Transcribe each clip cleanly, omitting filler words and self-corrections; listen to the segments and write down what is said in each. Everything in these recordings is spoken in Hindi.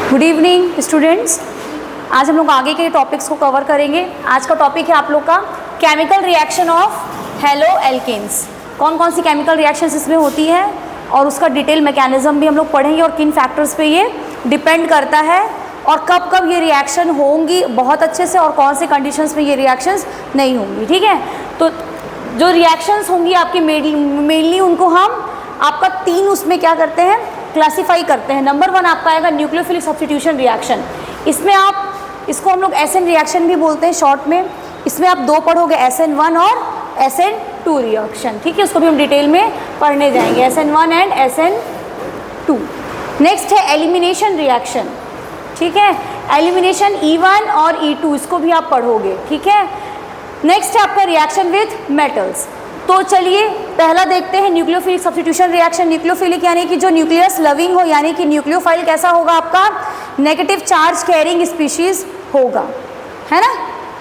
Good evening students. आज हम लोग आगे के टॉपिक्स को कवर करेंगे। आज का टॉपिक है आप लोग का chemical reaction of haloalkanes. कौन कौन सी केमिकल रिएक्शंस इसमें होती है और उसका डिटेल मैकेनिज्म भी हम लोग पढ़ेंगे और किन फैक्टर्स पे ये डिपेंड करता है और कब कब ये रिएक्शन होंगी बहुत अच्छे से और कौन से कंडीशंस में ये रिएक्शंस नहीं होंगी। ठीक है, तो जो रिएक्शंस होंगी आपकी मेनली उनको हम आपका तीन उसमें क्या करते हैं, क्लासीफाई करते हैं। नंबर वन आपका आएगा न्यूक्लियोफिलिक सब्स्टिट्यूशन रिएक्शन। इसमें आप इसको हम लोग SN रिएक्शन भी बोलते हैं शॉर्ट में। इसमें आप दो पढ़ोगे, SN1 और SN2 रिएक्शन। ठीक है, उसको भी हम डिटेल में पढ़ने जाएंगे, SN1 एंड SN2। नेक्स्ट है एलिमिनेशन रिएक्शन। ठीक है, एलिमिनेशन E1 और E2, इसको भी आप पढ़ोगे। ठीक है, नेक्स्ट है आपका रिएक्शन विथ मेटल्स। तो चलिए पहला देखते हैं न्यूक्लियोफिलिक सब्स्टिट्यूशन रिएक्शन। न्यूक्लियोफिलिक यानी कि जो न्यूक्लियस लविंग हो, यानी कि न्यूक्लियोफाइल कैसा होगा आपका, नेगेटिव चार्ज कैरिंग स्पीशीज होगा, है ना।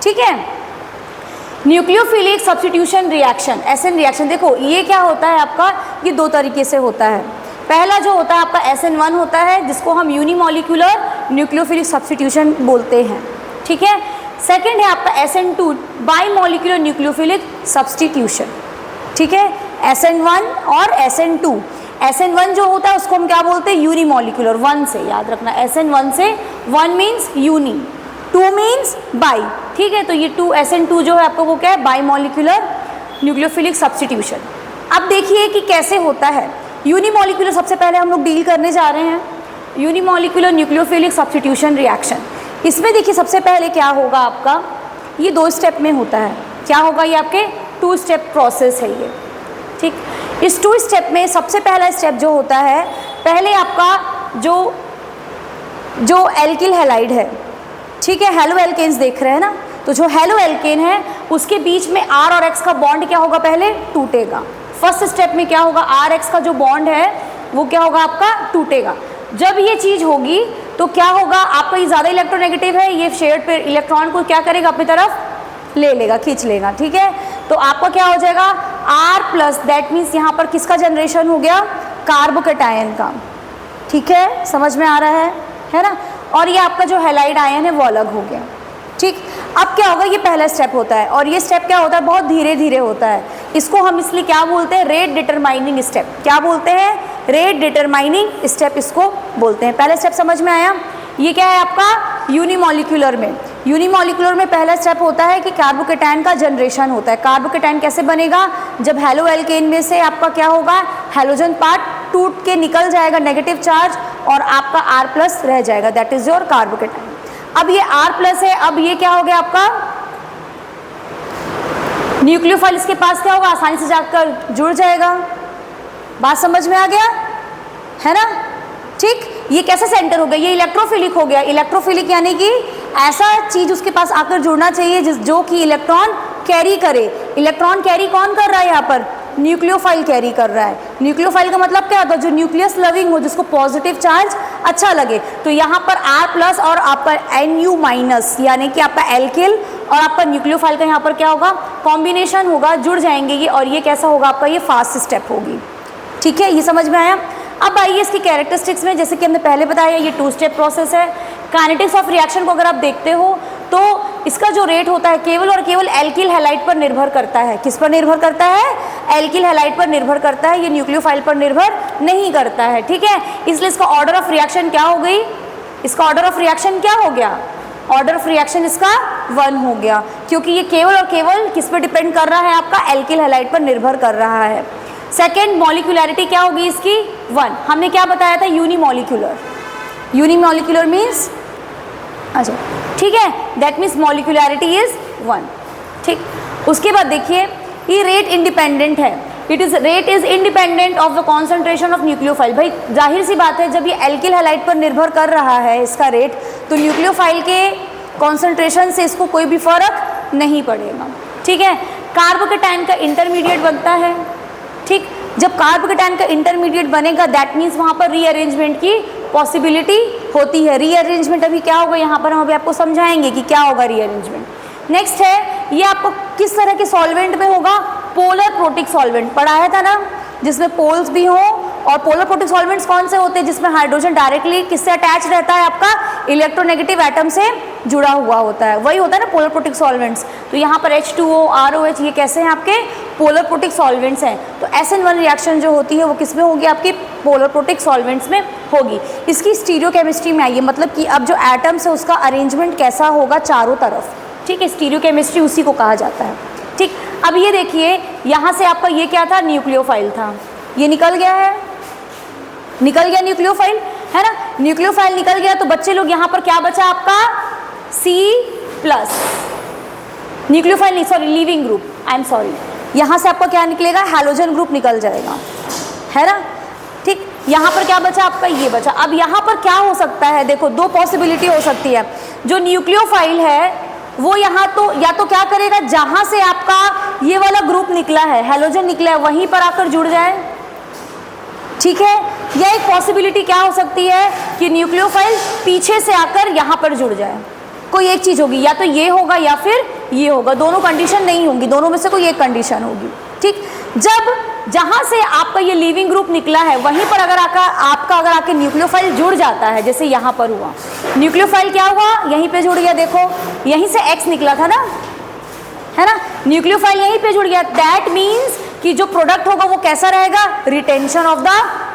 ठीक है, nucleophilic substitution reaction SN reaction. देखो ये क्या होता है आपका, ये दो तरीके से होता है। पहला जो होता है आपका SN1 होता है, जिसको हम यूनिमॉलिक्यूलर न्यूक्लियोफिलिक सब्स्टिट्यूशन बोलते हैं। ठीक है, सेकेंड है आपका SN2 बाईमॉलिक्यूलर न्यूक्लियोफिलिक सब्स्टिट्यूशन। ठीक है, SN1 और SN2। SN1 जो होता है उसको हम क्या बोलते हैं, यूनिमॉलिक्यूलर। 1 से याद रखना, SN1 से 1 मीन्स यूनी, 2 मीन्स बाई। ठीक है, तो ये SN2 जो है आपको वो क्या है, बाईमॉलिक्यूलर न्यूक्लियोफिलिक सब्स्टिट्यूशन। अब देखिए कि कैसे होता है यूनिमॉलिक्यूलर। सबसे पहले हम लोग डील करने जा रहे हैं यूनिमॉलिक्यूलर न्यूक्लियोफिलिक सब्स्टिट्यूशन रिएक्शन। इसमें देखिए सबसे पहले क्या होगा आपका, ये 2 स्टेप में होता है। क्या होगा, ये आपके 2 स्टेप प्रोसेस है ये। ठीक, इस 2 स्टेप में सबसे पहला स्टेप जो होता है, पहले आपका जो एल्किल हैलाइड है, ठीक है, हेलो एल्केन्स देख रहे हैं ना, तो जो हेलो एल्केन है उसके बीच में R और X का बॉन्ड क्या होगा, पहले टूटेगा। फर्स्ट स्टेप में क्या होगा, RX का जो बॉन्ड है वो क्या होगा आपका, टूटेगा। जब ये चीज़ होगी तो क्या होगा आपका, ये ज़्यादा इलेक्ट्रोनेगेटिव है, ये शेयर्ड पे इलेक्ट्रॉन को क्या करेगा, अपनी तरफ ले लेगा, खींच लेगा। ठीक है, तो आपका क्या हो जाएगा R+, दैट मीन्स यहाँ पर किसका जनरेशन हो गया, कार्बोकेटायन का। ठीक है, समझ में आ रहा है ना। और ये आपका जो हैलाइड आयन है वो अलग हो गया। ठीक, अब क्या होगा, ये पहला स्टेप होता है और ये स्टेप क्या होता है, बहुत धीरे धीरे होता है। इसको हम इसलिए क्या बोलते हैं, रेट डिटरमाइनिंग स्टेप। क्या बोलते हैं, रेट डिटरमाइनिंग स्टेप इसको बोलते हैं। पहला स्टेप समझ में आया। ये क्या है आपका यूनिमॉलिक्यूलर में। यूनिमॉलिक्यूलर में पहला स्टेप होता है कि कार्बोकेटायन का जनरेशन होता है। कार्बोकेटायन कैसे बनेगा, जब हेलो एल्केन में से आपका क्या होगा, हेलोजन पार्ट टूट के निकल जाएगा, नेगेटिव चार्ज, और आपका R+ रह जाएगा, दैट इज योर कार्बोकेटायन। अब ये R+ है, अब ये क्या हो गया आपका न्यूक्लियोफाइल, इसके पास क्या होगा, आसानी से जाकर जुड़ जाएगा। बात समझ में आ गया है ना। ठीक, ये कैसे सेंटर हो गया, ये इलेक्ट्रोफिलिक हो गया। इलेक्ट्रोफिलिक यानी कि ऐसा चीज उसके पास आकर जुड़ना चाहिए जो कि इलेक्ट्रॉन कैरी करे। इलेक्ट्रॉन कैरी कौन कर रहा है यहाँ पर, न्यूक्लियोफाइल कैरी कर रहा है। न्यूक्लियोफाइल का मतलब क्या होता है, जो न्यूक्लियस लविंग हो, जिसको पॉजिटिव चार्ज अच्छा लगे। तो यहाँ पर R+ और आपका Nu- यानी कि आपका एल्किल और आपका न्यूक्लियोफाइल का यहाँ पर क्या होगा, कॉम्बिनेशन होगा, जुड़ जाएंगे ये, और ये कैसा होगा आपका, ये फास्ट स्टेप होगी। ठीक है, ये समझ में आया। अब आइए इसकी कैरेक्टरिस्टिक्स में, जैसे कि हमने पहले बताया ये 2 स्टेप प्रोसेस है। काइनेटिक्स ऑफ रिएक्शन को अगर आप देखते हो तो इसका जो रेट होता है केवल और केवल एल्किल हैलाइड पर निर्भर करता है। किस पर निर्भर करता है, एल्किल हैलाइड पर निर्भर करता है, ये न्यूक्लियोफाइल पर निर्भर नहीं करता है। ठीक है, इसलिए इसका ऑर्डर ऑफ रिएक्शन क्या हो गई, इसका ऑर्डर ऑफ रिएक्शन क्या हो गया, ऑर्डर ऑफ रिएक्शन इसका 1 हो गया, क्योंकि ये केवल और केवल किस पर डिपेंड कर रहा है, आपका एल्किल हैलाइड पर निर्भर कर रहा है। सेकेंड, मॉलिक्यूलैरिटी क्या होगी इसकी, 1। हमने क्या बताया था, यूनिमॉलिक्यूलर। यूनिमॉलिक्यूलर मीन्स, अच्छा ठीक है, दैट मीन्स मॉलिक्यूलैरिटी इज 1। ठीक, उसके बाद देखिए ये रेट इंडिपेंडेंट है। Rate is independent of the concentration of nucleophile. भाई जाहिर सी बात है, जब ये एल्किल हैलाइड पर निर्भर कर रहा है इसका रेट, तो न्यूक्लियोफाइल के कॉन्सेंट्रेशन से इसको कोई भी फर्क नहीं पड़ेगा। ठीक है, कार्बोकेटायन का इंटरमीडिएट बनता है। ठीक, जब कार्बोकेटायन का इंटरमीडिएट बनेगा, दैट मीन्स वहाँ पर रीअरेंजमेंट की पॉसिबिलिटी होती है। रीअरेंजमेंट अभी क्या होगा, यहाँ पर हम अभी आपको समझाएंगे कि क्या होगा रीअरेंजमेंट। नेक्स्ट है, ये आपको किस तरह के सॉल्वेंट में होगा, पोलर प्रोटिक सॉल्वेंट पढ़ाया था ना, जिसमें पोल्स भी हों और पोलर प्रोटिक सॉल्वेंट्स कौन से होते हैं? जिसमें हाइड्रोजन डायरेक्टली किससे अटैच रहता है? आपका इलेक्ट्रोनेगेटिव एटम से जुड़ा हुआ होता है, वही होता है ना पोलर प्रोटिक सॉल्वेंट्स। तो यहाँ पर H2O, ROH ये कैसे हैं? आपके पोलर प्रोटिक सॉल्वेंट्स हैं। तो SN1 रिएक्शन जो होती है वो किस में होगी? आपकी पोलर प्रोटिक सॉल्वेंट्स में होगी। इसकी स्टीरियोकेमिस्ट्री में आइए, मतलब कि अब जो एटम्स है उसका अरेंजमेंट कैसा होगा चारों तरफ, ठीक है, स्टीरियोकेमिस्ट्री उसी को कहा जाता है। ठीक, अब ये देखिए यहाँ से आपका ये क्या था? न्यूक्लियोफाइल था, ये निकल गया है, निकल गया न्यूक्लियोफाइल, है ना। न्यूक्लियोफाइल निकल गया तो बच्चे लोग यहाँ पर क्या बचा आपका? C+, न्यूक्लियोफाइल नहीं, sorry leaving group, I am sorry, यहाँ से आपका क्या निकलेगा? हैलोजन ग्रुप निकल जाएगा, है ना। ठीक, यहाँ पर क्या बचा आपका? ये बचा। अब यहाँ पर क्या हो सकता है? देखो दो पॉसिबिलिटी हो सकती है। जो न्यूक्लियोफाइल है वो यहाँ तो या तो क्या करेगा, जहाँ से आपका ये वाला ग्रुप निकला है, हैलोजन निकला है, वहीं पर आकर जुड़ जाए, ठीक है। या एक पॉसिबिलिटी क्या हो सकती है कि न्यूक्लियोफाइल पीछे से आकर यहाँ पर जुड़ जाए, कोई एक चीज़ होगी, या तो ये होगा या फिर ये होगा, दोनों कंडीशन नहीं होंगी, दोनों में से कोई एक कंडीशन होगी। ठीक, जब जहाँ से आपका ये लीविंग ग्रुप निकला है वहीं पर अगर आपका अगर आके न्यूक्लियोफाइल जुड़ जाता है, जैसे यहाँ पर हुआ, न्यूक्लियोफाइल क्या हुआ? यहीं पे जुड़ गया, देखो यहीं से X निकला था ना, है ना, न्यूक्लियोफाइल यहीं पे जुड़ गया। दैट मीन्स कि जो प्रोडक्ट होगा वो कैसा रहेगा? Retention of the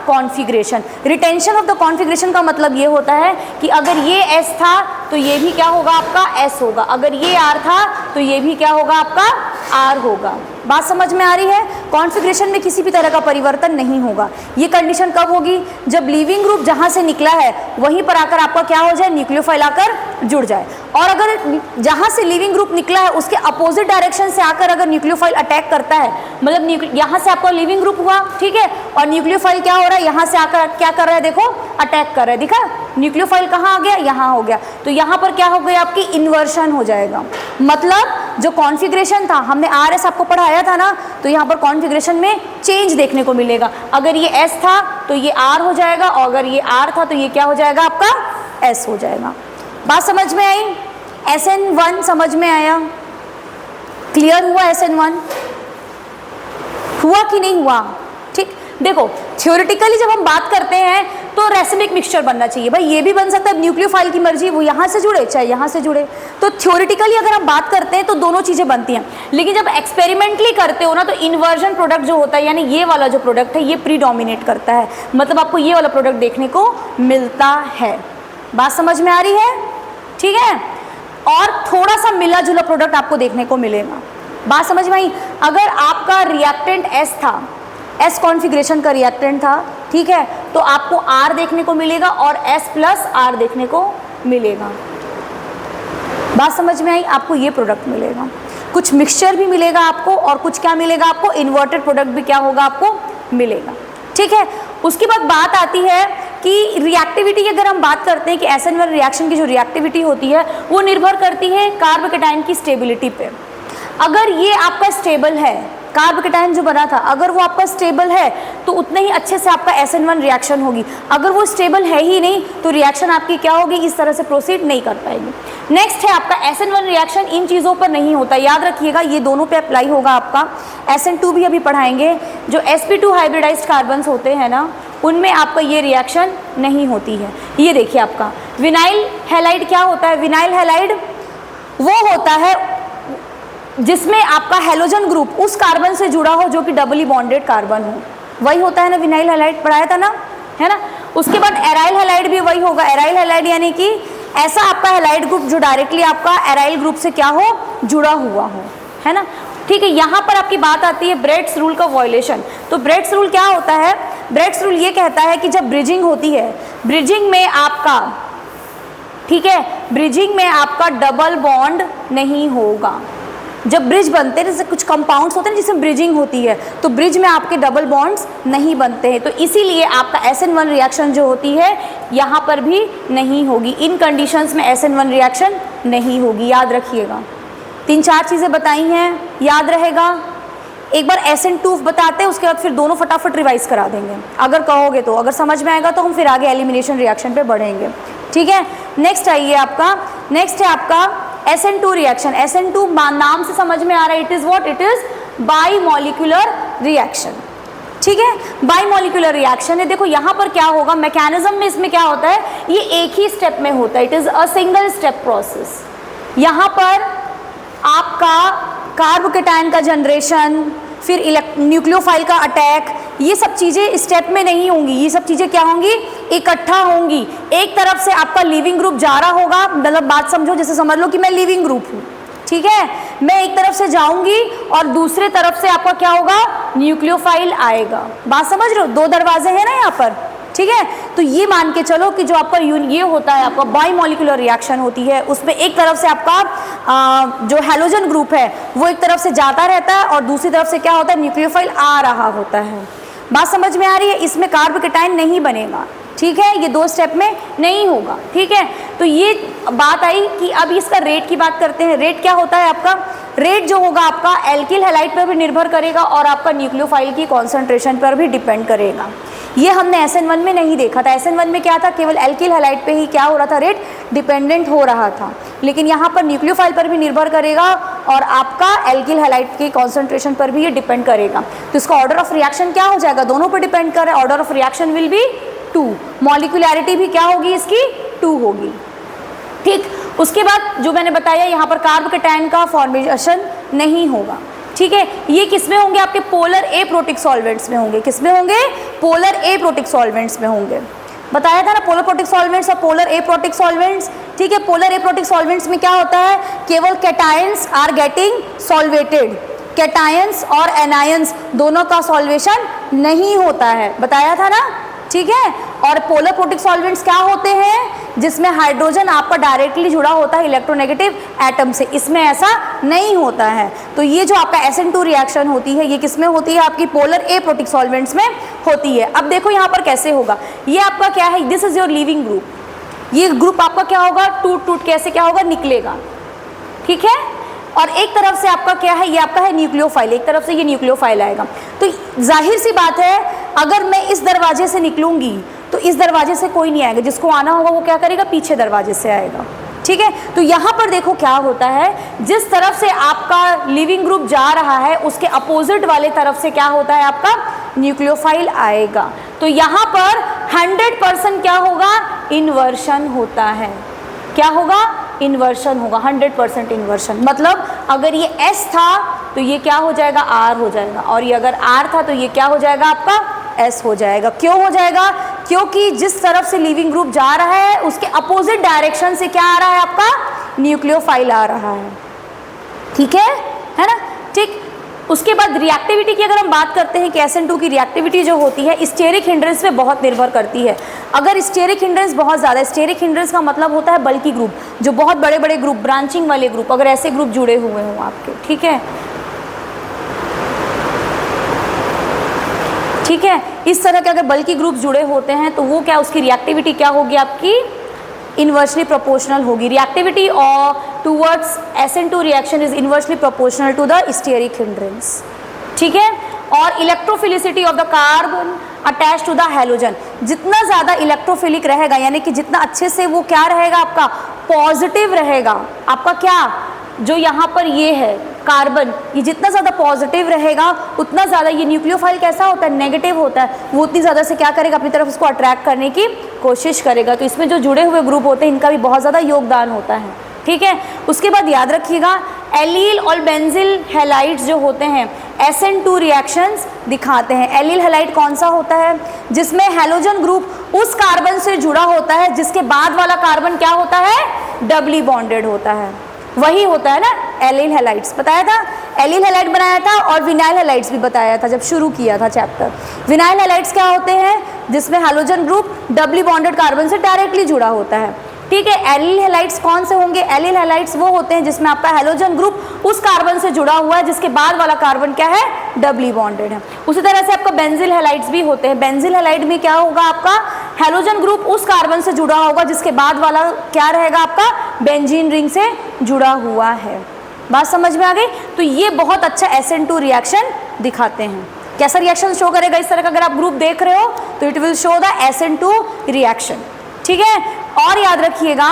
configuration. Retention of the configuration का मतलब ये होता है कि अगर ये S था तो ये भी क्या होगा? आपका S होगा, अगर ये R था तो ये भी क्या होगा? आपका R होगा। बात समझ में आ रही है? कॉन्फिगरेशन में किसी भी तरह का परिवर्तन नहीं होगा। ये कंडीशन कब होगी? जब लीविंग ग्रुप जहाँ से निकला है वहीं पर आकर आपका क्या हो जाए? न्यूक्लियोफाइल आकर जुड़ जाए। और अगर जहाँ से लीविंग ग्रुप निकला है उसके अपोजिट डायरेक्शन से आकर अगर न्यूक्लियोफाइल अटैक करता है, मतलब यहाँ से आपका लीविंग ग्रुप हुआ, ठीक है, और न्यूक्लियोफाइल क्या हो रहा है? यहाँ से आकर क्या कर रहा है? देखो अटैक कर रहा है, दिखा? न्यूक्लियोफाइल कहाँ आ गया? यहाँ हो गया। तो यहाँ पर क्या हो गया? आपकी इन्वर्शन हो जाएगा। मतलब जो कॉन्फिगरेशन था, हमने RS आपको पढ़ाया था ना, तो यहाँ पर कॉन्फिगरेशन में चेंज देखने को मिलेगा। अगर ये S था तो ये R हो जाएगा, और अगर ये R था तो ये क्या हो जाएगा? आपका S हो जाएगा। बात समझ में आई? SN1 समझ में आया? क्लियर हुआ? SN1 हुआ कि नहीं हुआ? ठीक, देखो थ्योरेटिकली जब हम बात करते हैं तो रेसिमिक मिक्सचर बनना चाहिए। भाई ये भी बन सकता है, न्यूक्लियोफाइल की मर्जी, वो यहाँ से जुड़े चाहे यहाँ से जुड़े। तो थ्योरेटिकली अगर हम बात करते हैं तो दोनों चीज़ें बनती हैं, लेकिन जब एक्सपेरिमेंटली करते हो ना तो इन्वर्जन प्रोडक्ट जो होता है, यानी ये वाला जो प्रोडक्ट है ये प्रीडोमिनेट करता है, मतलब आपको ये वाला प्रोडक्ट देखने को मिलता है। बात समझ में आ रही है? ठीक है, और थोड़ा सा मिला जुला प्रोडक्ट आपको देखने को मिलेगा। बात समझ में आई? अगर आपका रिएक्टेंट S था, S कॉन्फ़िगरेशन का रिएक्टेंट था, ठीक है, तो आपको R देखने को मिलेगा और S+R देखने को मिलेगा। बात समझ में आई? आपको ये प्रोडक्ट मिलेगा, कुछ मिक्सचर भी मिलेगा आपको और कुछ क्या मिलेगा आपको? इन्वर्टेड प्रोडक्ट भी क्या होगा? आपको मिलेगा। ठीक है, उसके बाद बात आती है कि रिएक्टिविटी की अगर हम बात करते हैं कि SN1 रिएक्शन की जो रिएक्टिविटी होती है वो निर्भर करती है कार्बोकेटाइन की स्टेबिलिटी पे। अगर ये आपका स्टेबल है, कार्बोकेटाइन जो बना था अगर वो आपका स्टेबल है तो उतने ही अच्छे से आपका SN1 रिएक्शन होगी। अगर वो स्टेबल है ही नहीं तो रिएक्शन आपकी क्या होगी? इस तरह से प्रोसीड नहीं कर पाएगी। नेक्स्ट है आपका SN1 रिएक्शन इन चीज़ों पर नहीं होता, याद रखिएगा, ये दोनों पे अप्लाई होगा आपका। SN2 भी अभी पढ़ाएंगे। जो sp2 हाइब्रिडाइज्ड कार्बन्स होते हैं ना, उनमें आपका ये रिएक्शन नहीं होती है। ये देखिए आपका विनाइल हैलाइड क्या होता है? विनाइल हैलाइड वो होता है जिसमें आपका हैलोजन ग्रुप उस कार्बन से जुड़ा हो जो कि डबली बॉन्डेड कार्बन हो, वही होता है ना विनाइल हैलाइड, पढ़ाया था ना, है ना। उसके बाद एराइल हैलाइड भी वही होगा। एराइल हैलाइड यानी कि ऐसा आपका हैलाइड ग्रुप जो डायरेक्टली आपका एराइल ग्रुप से क्या हो? जुड़ा हुआ हो, है ना। ठीक है, यहाँ पर आपकी बात आती है ब्रेड्स रूल का वॉयलेशन। तो ब्रेड्स रूल क्या होता है? ब्रेड्स रूल ये कहता है कि जब ब्रिजिंग होती है, ब्रिजिंग में आपका, ठीक है, ब्रिजिंग में आपका डबल बॉन्ड नहीं होगा। जब ब्रिज बनते हैं, जैसे कुछ कंपाउंड्स होते हैं जिसमें ब्रिजिंग होती है, तो ब्रिज में आपके डबल बॉन्ड्स नहीं बनते हैं, तो इसीलिए आपका SN1 रिएक्शन जो होती है यहाँ पर भी नहीं होगी। इन कंडीशंस में SN1 रिएक्शन नहीं होगी, याद रखिएगा। 3-4 चीज़ें बताई हैं, याद रहेगा। एक बार SN2 बताते हैं, उसके बाद फिर दोनों फटाफट रिवाइज करा देंगे अगर कहोगे तो। अगर समझ में आएगा तो हम फिर आगे एलिमिनेशन रिएक्शन पे बढ़ेंगे, ठीक है। नेक्स्ट आइए आपका, नेक्स्ट है आपका SN2 रिएक्शन। SN2 नाम से समझ में आ रहा है, it is what? It is by molecular reaction, ठीक है, बाइमोलिकुलर रिएक्शन है। देखो यहाँ पर क्या होगा, मैकेनिज्म में इसमें क्या होता है, ये एक ही स्टेप में होता है, it is a single step process. यहाँ पर आपका कार्बोकेटायन का जनरेशन, फिर न्यूक्लियोफाइल का अटैक, ये सब चीज़ें स्टेप में नहीं होंगी, ये सब चीज़ें क्या होंगी, इकट्ठा होंगी। एक तरफ से आपका लीविंग ग्रुप जा रहा होगा, मतलब बात समझो, जैसे समझ लो कि मैं लीविंग ग्रुप हूँ, ठीक है, मैं एक तरफ से जाऊंगी और दूसरे तरफ से आपका क्या होगा, न्यूक्लियोफाइल आएगा। बात समझ रहे हो, दो दरवाजे हैं ना यहाँ पर, ठीक है। तो ये मान के चलो कि जो आपका ये होता है, आपका बाइमोलिकुलर रिएक्शन होती है, उसमें एक तरफ से आपका जो हैलोजन ग्रुप है वो एक तरफ से जाता रहता है और दूसरी तरफ से क्या होता है, न्यूक्लियोफाइल आ रहा होता है। बात समझ में आ रही है, इसमें कार्बोकेटायन नहीं बनेगा, ठीक है, ये दो स्टेप में नहीं होगा, ठीक है। तो ये बात आई कि अब इसका रेट की बात करते हैं। रेट क्या होता है आपका, रेट जो होगा आपका एल्किल हैलाइड पर भी निर्भर करेगा और आपका न्यूक्लियोफाइल की कॉन्सेंट्रेशन पर भी डिपेंड करेगा। ये हमने SN1 में नहीं देखा था, SN1 में क्या था, केवल एल्किल हैलाइड पे ही क्या हो रहा था, रेट डिपेंडेंट हो रहा था, लेकिन यहाँ पर न्यूक्लियोफाइल पर भी निर्भर करेगा और आपका एल्किल हैलाइड की कॉन्सेंट्रेशन पर भी ये डिपेंड करेगा। तो इसका ऑर्डर ऑफ रिएक्शन क्या हो जाएगा, दोनों पर डिपेंड करे, order of reaction will be 2, मॉलिक्यूलैरिटी भी क्या होगी इसकी 2 होगी, ठीक। उसके बाद जो मैंने बताया यहाँ पर कार्बोकेटायन का फॉर्मेशन नहीं होगा, ठीक है। ये किस में होंगे, आपके पोलर एप्रोटिक सॉल्वेंट्स में होंगे। किस में होंगे, पोलर एप्रोटिक सॉल्वेंट्स में होंगे। बताया था ना, पोलर प्रोटिक सॉल्वेंट्स और पोलर एप्रोटिक सॉल्वेंट्स, ठीक है। पोलर एप्रोटिक सॉल्वेंट्स में क्या होता है, केवल cations are getting solvated, cations और एनायंस दोनों का सॉल्वेशन नहीं होता है, बताया था ना, ठीक है। और पोलर प्रोटिक सॉल्वेंट्स क्या होते हैं, जिसमें हाइड्रोजन आपका डायरेक्टली जुड़ा होता है इलेक्ट्रोनेगेटिव एटम से, इसमें ऐसा नहीं होता है। तो ये जो आपका SN2 रिएक्शन होती है, ये किस में होती है, आपकी पोलर एप्रोटिक सॉल्वेंट्स में होती है। अब देखो यहाँ पर कैसे होगा, ये आपका क्या है, this is your leaving group, ये ग्रुप आपका क्या होगा, टूट टूट कैसे क्या होगा, निकलेगा, ठीक है। और एक तरफ से आपका क्या है, ये आपका है न्यूक्लियोफाइल, एक तरफ से ये न्यूक्लियोफाइल आएगा। तो जाहिर सी बात है, अगर मैं इस दरवाजे से निकलूंगी तो इस दरवाजे से कोई नहीं आएगा, जिसको आना होगा वो क्या करेगा, पीछे दरवाजे से आएगा, ठीक है। तो यहाँ पर देखो क्या होता है, जिस तरफ से आपका लिविंग ग्रुप जा रहा है उसके अपोजिट वाले तरफ से क्या होता है, आपका न्यूक्लियोफाइल आएगा। तो यहाँ पर 100% क्या होगा, इन्वर्शन होता है। क्या होगा, इन्वर्शन होगा, 100% इन्वर्शन। मतलब अगर ये S था तो ये क्या हो जाएगा, R हो जाएगा, और ये अगर R था तो ये क्या हो जाएगा, आपका S हो जाएगा। क्यों हो जाएगा, क्योंकि जिस तरफ से लीविंग ग्रुप जा रहा है उसके अपोजिट डायरेक्शन से क्या आ रहा है, आपका न्यूक्लियोफाइल आ रहा है, ठीक है ना, ठीक। उसके बाद रिएक्टिविटी की अगर हम बात करते हैं कि SN2 की रिएक्टिविटी जो होती है स्टेरिक हिंड्रेंस पे बहुत निर्भर करती है। अगर स्टेरिक हिंड्रेंस बहुत ज़्यादा, स्टेरिक हिंड्रेंस का मतलब होता है बल्कि ग्रुप, जो बहुत बड़े बड़े ग्रुप, ब्रांचिंग वाले ग्रुप, अगर ऐसे ग्रुप जुड़े हुए हों आपके, ठीक है, ठीक है, इस तरह के अगर बल्कि ग्रुप जुड़े होते हैं तो वो क्या, उसकी रिएक्टिविटी क्या होगी, आपकी इन्वर्सली प्रोपोर्शनल होगी। रिएक्टिविटी और towards SN2 reaction is inversely proportional to the steric hindrance, ठीक है। और electrophilicity of the carbon attach to the halogen, जितना ज़्यादा इलेक्ट्रोफिलिक रहेगा, यानी कि जितना अच्छे से वो क्या रहेगा, आपका पॉजिटिव रहेगा, आपका क्या, जो यहाँ पर ये है कार्बन, ये जितना ज़्यादा पॉजिटिव रहेगा उतना ज़्यादा ये न्यूक्लियोफाइल कैसा होता है, नेगेटिव होता है, वो उतनी ज़्यादा से क्या करेगा, अपनी तरफ उसको अट्रैक्ट करने की कोशिश करेगा। तो इसमें जो जुड़े हुए ग्रुप होते हैं इनका भी बहुत ज़्यादा योगदान होता है, ठीक है। उसके बाद याद रखिएगा, एलील और बेंजिल हैलाइड्स जो होते हैं SN2 रिएक्शंस दिखाते हैं। एलील हैलाइड कौन सा होता है, जिसमें हैलोजन ग्रुप उस कार्बन से जुड़ा होता है जिसके बाद वाला कार्बन क्या होता है, डबली बॉन्डेड होता है, वही होता है ना एलील हैलाइड्स। बताया था, एलील हैलाइड बनाया था और विनाइल हैलाइड्स भी बताया था जब शुरू किया था चैप्टर। विनाइल हैलाइड्स क्या होते हैं, जिसमें halogen group doubly bonded carbon से डायरेक्टली जुड़ा होता है, ठीक है। एलील हैलाइड्स कौन से होंगे, एलील हैलाइड्स वो होते हैं जिसमें आपका हैलोजन ग्रुप उस कार्बन से जुड़ा हुआ है जिसके बाद वाला कार्बन क्या है, डबली बॉन्डेड है। उसी तरह से आपका बेंजिल हैलाइड्स भी होते हैं। बेंजिल हैलाइड में क्या होगा, आपका हैलोजन ग्रुप उस कार्बन से जुड़ा होगा जिसके बाद वाला क्या रहेगा, आपका बेंजीन रिंग से जुड़ा हुआ है। बात समझ में आ गई। तो ये बहुत अच्छा SN2 रिएक्शन दिखाते हैं। कैसा रिएक्शन शो करेगा, इस तरह का अगर आप ग्रुप देख रहे हो तो it will show the SN2 reaction, ठीक है। और याद रखिएगा,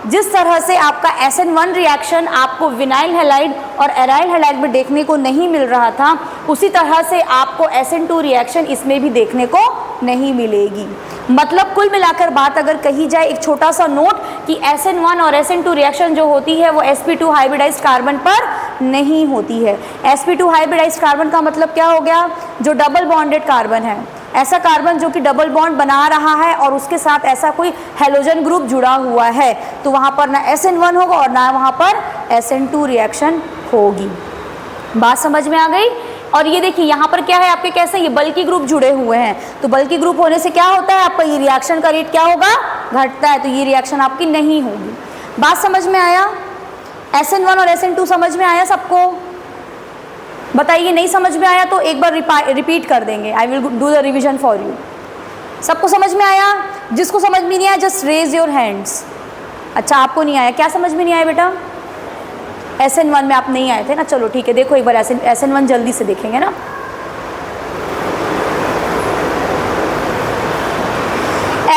जिस तरह से आपका SN1 रिएक्शन आपको विनाइल हैलाइड और एराइल हैलाइड में देखने को नहीं मिल रहा था, उसी तरह से आपको SN2 रिएक्शन इसमें भी देखने को नहीं मिलेगी। मतलब कुल मिलाकर बात अगर कही जाए, एक छोटा सा नोट कि SN1 और SN2 रिएक्शन जो होती है वो sp2 हाइब्रिडाइज्ड कार्बन पर नहीं होती है। sp2 हाइब्रिडाइज्ड कार्बन का मतलब क्या हो गया? जो डबल बॉन्डेड कार्बन है, ऐसा कार्बन जो कि डबल बॉन्ड बना रहा है और उसके साथ ऐसा कोई हैलोजन ग्रुप जुड़ा हुआ है, तो वहाँ पर ना SN1 होगा और ना वहाँ पर SN2 रिएक्शन होगी। बात समझ में आ गई? और ये देखिए यहाँ पर क्या है आपके, कैसे ये बल्कि ग्रुप जुड़े हुए हैं, तो बल्कि ग्रुप होने से क्या होता है आपका, ये रिएक्शन का रेट क्या होगा? घटता है, तो ये रिएक्शन आपकी नहीं होगी। बात समझ में आया? SN1 और SN2 समझ में आया सबको? बताइए, नहीं समझ में आया तो एक बार रिपीट कर देंगे। I will do the revision for you. सबको समझ में आया? जिसको समझ में नहीं आया जस्ट रेज योर हैंड्स। अच्छा, आपको नहीं आया, क्या समझ में नहीं आया बेटा? SN1 में आप नहीं आए थे ना, चलो ठीक है, देखो एक बार SN1 जल्दी से देखेंगे ना।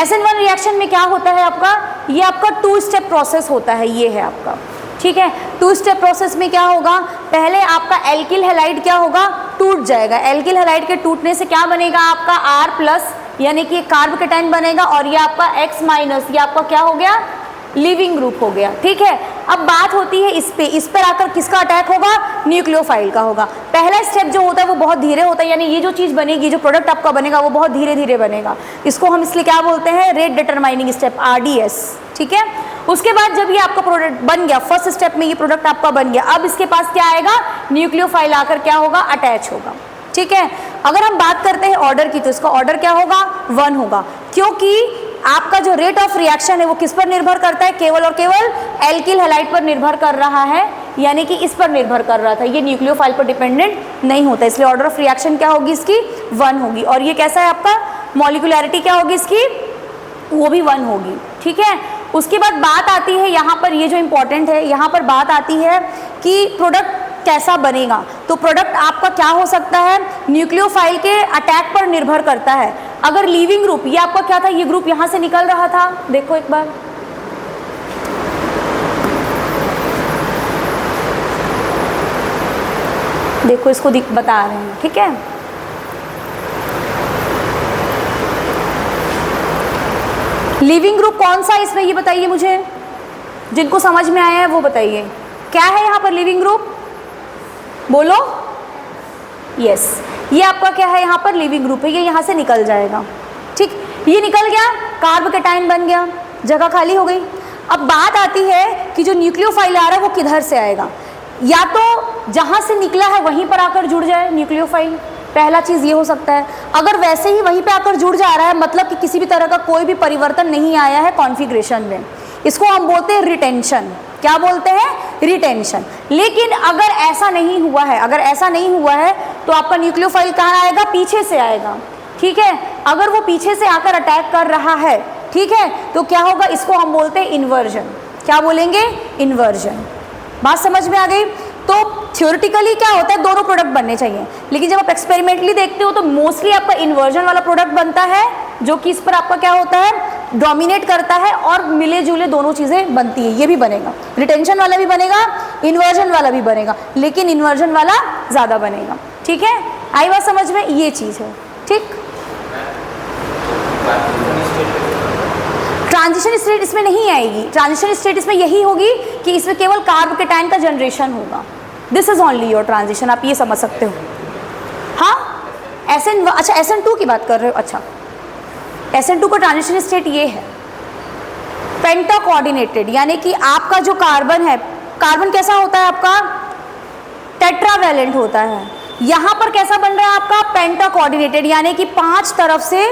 SN1 रिएक्शन में क्या होता है आपका, ये आपका 2 स्टेप प्रोसेस होता है, ये है आपका, ठीक है। 2 स्टेप प्रोसेस में क्या होगा, पहले आपका एल्किल हैलाइड क्या होगा, टूट जाएगा। एल्किल हैलाइड के टूटने से क्या बनेगा आपका R+ यानी कि कार्ब केटाइन बनेगा, और ये आपका X-, ये आपका क्या हो गया, लिविंग ग्रुप हो गया, ठीक है। अब बात होती है इस पर आकर किसका अटैक होगा, न्यूक्लियोफाइल का होगा। पहला स्टेप जो होता है वो बहुत धीरे होता है, यानी ये जो चीज़ बनेगी, जो प्रोडक्ट आपका बनेगा वो बहुत धीरे धीरे बनेगा। इसको हम इसलिए क्या बोलते हैं, रेट डिटरमाइनिंग स्टेप, RDS, ठीक है। उसके बाद जब ये आपका प्रोडक्ट बन गया, फर्स्ट स्टेप में ये प्रोडक्ट आपका बन गया, अब इसके पास क्या आएगा, न्यूक्लियोफाइल आकर क्या होगा, अटैच होगा, ठीक है। अगर हम बात करते हैं ऑर्डर की, तो इसका ऑर्डर क्या होगा, 1 होगा, क्योंकि आपका जो रेट ऑफ रिएक्शन है वो किस पर निर्भर करता है, केवल और केवल एल्किल हैलाइड पर निर्भर कर रहा है, यानी कि इस पर निर्भर कर रहा था, ये न्यूक्लियोफाइल पर डिपेंडेंट नहीं होता, इसलिए ऑर्डर ऑफ रिएक्शन क्या होगी इसकी, 1 होगी। और ये कैसा है आपका, मॉलिक्यूलैरिटी क्या होगी इसकी, वो भी 1 होगी, ठीक है। उसके बाद बात आती है यहाँ पर, ये जो इंपॉर्टेंट है, यहाँ पर बात आती है कि प्रोडक्ट कैसा बनेगा। तो प्रोडक्ट आपका क्या हो सकता है, न्यूक्लियोफाइल के अटैक पर निर्भर करता है। अगर लीविंग ग्रुप, ये आपका क्या था, ये ग्रुप यहाँ से निकल रहा था, देखो एक बार, देखो इसको बता रहे हैं, ठीक है। लिविंग ग्रुप कौन सा इसमें, ये बताइए मुझे, जिनको समझ में आया है वो बताइए, क्या है यहाँ पर लिविंग ग्रुप, बोलो। यस, ये आपका क्या है, यहाँ पर लिविंग ग्रुप है, ये यहाँ से निकल जाएगा, ठीक, ये निकल गया, कार्ब केटाइन बन गया, जगह खाली हो गई। अब बात आती है कि जो न्यूक्लियोफाइल आ रहा है वो किधर से आएगा, या तो जहाँ से निकला है वहीं पर आकर जुड़ जाए न्यूक्लियोफाइल, पहला चीज़ ये हो सकता है। अगर वैसे ही वहीं पे आकर जुड़ जा रहा है, मतलब कि किसी भी तरह का कोई भी परिवर्तन नहीं आया है कॉन्फ़िगरेशन में, इसको हम बोलते हैं रिटेंशन। क्या बोलते हैं, रिटेंशन। लेकिन अगर ऐसा नहीं हुआ है, अगर ऐसा नहीं हुआ है तो आपका न्यूक्लियोफाइल कहाँ आएगा, पीछे से आएगा, ठीक है। अगर वो पीछे से आकर अटैक कर रहा है, ठीक है, तो क्या होगा, इसको हम बोलते हैं इन्वर्जन। क्या बोलेंगे, इन्वर्जन। बात समझ में आ गई। तो थ्योरेटिकली क्या होता है, दोनों प्रोडक्ट बनने चाहिए, लेकिन जब आप एक्सपेरिमेंटली देखते हो तो मोस्टली आपका इन्वर्जन वाला प्रोडक्ट बनता है, जो कि इस पर आपका क्या होता है, डोमिनेट करता है, और मिले जुले दोनों चीज़ें बनती है। ये भी बनेगा, रिटेंशन वाला भी बनेगा, इन्वर्जन वाला भी बनेगा, लेकिन इन्वर्जन वाला ज़्यादा बनेगा, ठीक है। आई बात समझ में, ये चीज़ है, ठीक। ट्रांजिशन स्टेट इसमें नहीं आएगी, ट्रांजिशन स्टेट इसमें यही होगी कि इसमें केवल कार्ब केटाइन का जनरेशन होगा, this is only your transition, आप ये समझ सकते हो। हाँ, अच्छा SN2 की बात कर रहे हो, अच्छा SN2 का ट्रांजिशन स्टेट ये है, पेंटा कोऑर्डिनेटेड, यानी कि आपका जो कार्बन है, कार्बन कैसा होता है आपका, टेट्रावैलेंट होता है। यहाँ पर कैसा बन रहा है आपका, पेंटा कोऑर्डिनेटेड, यानी कि 5 तरफ से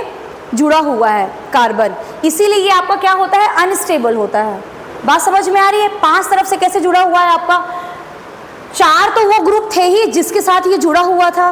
जुड़ा हुआ है कार्बन, इसीलिए ये आपका क्या होता है, अनस्टेबल होता है। बात समझ में आ रही है, 5 तरफ से कैसे जुड़ा हुआ है आपका, 4 तो वो ग्रुप थे ही जिसके साथ ये जुड़ा हुआ था,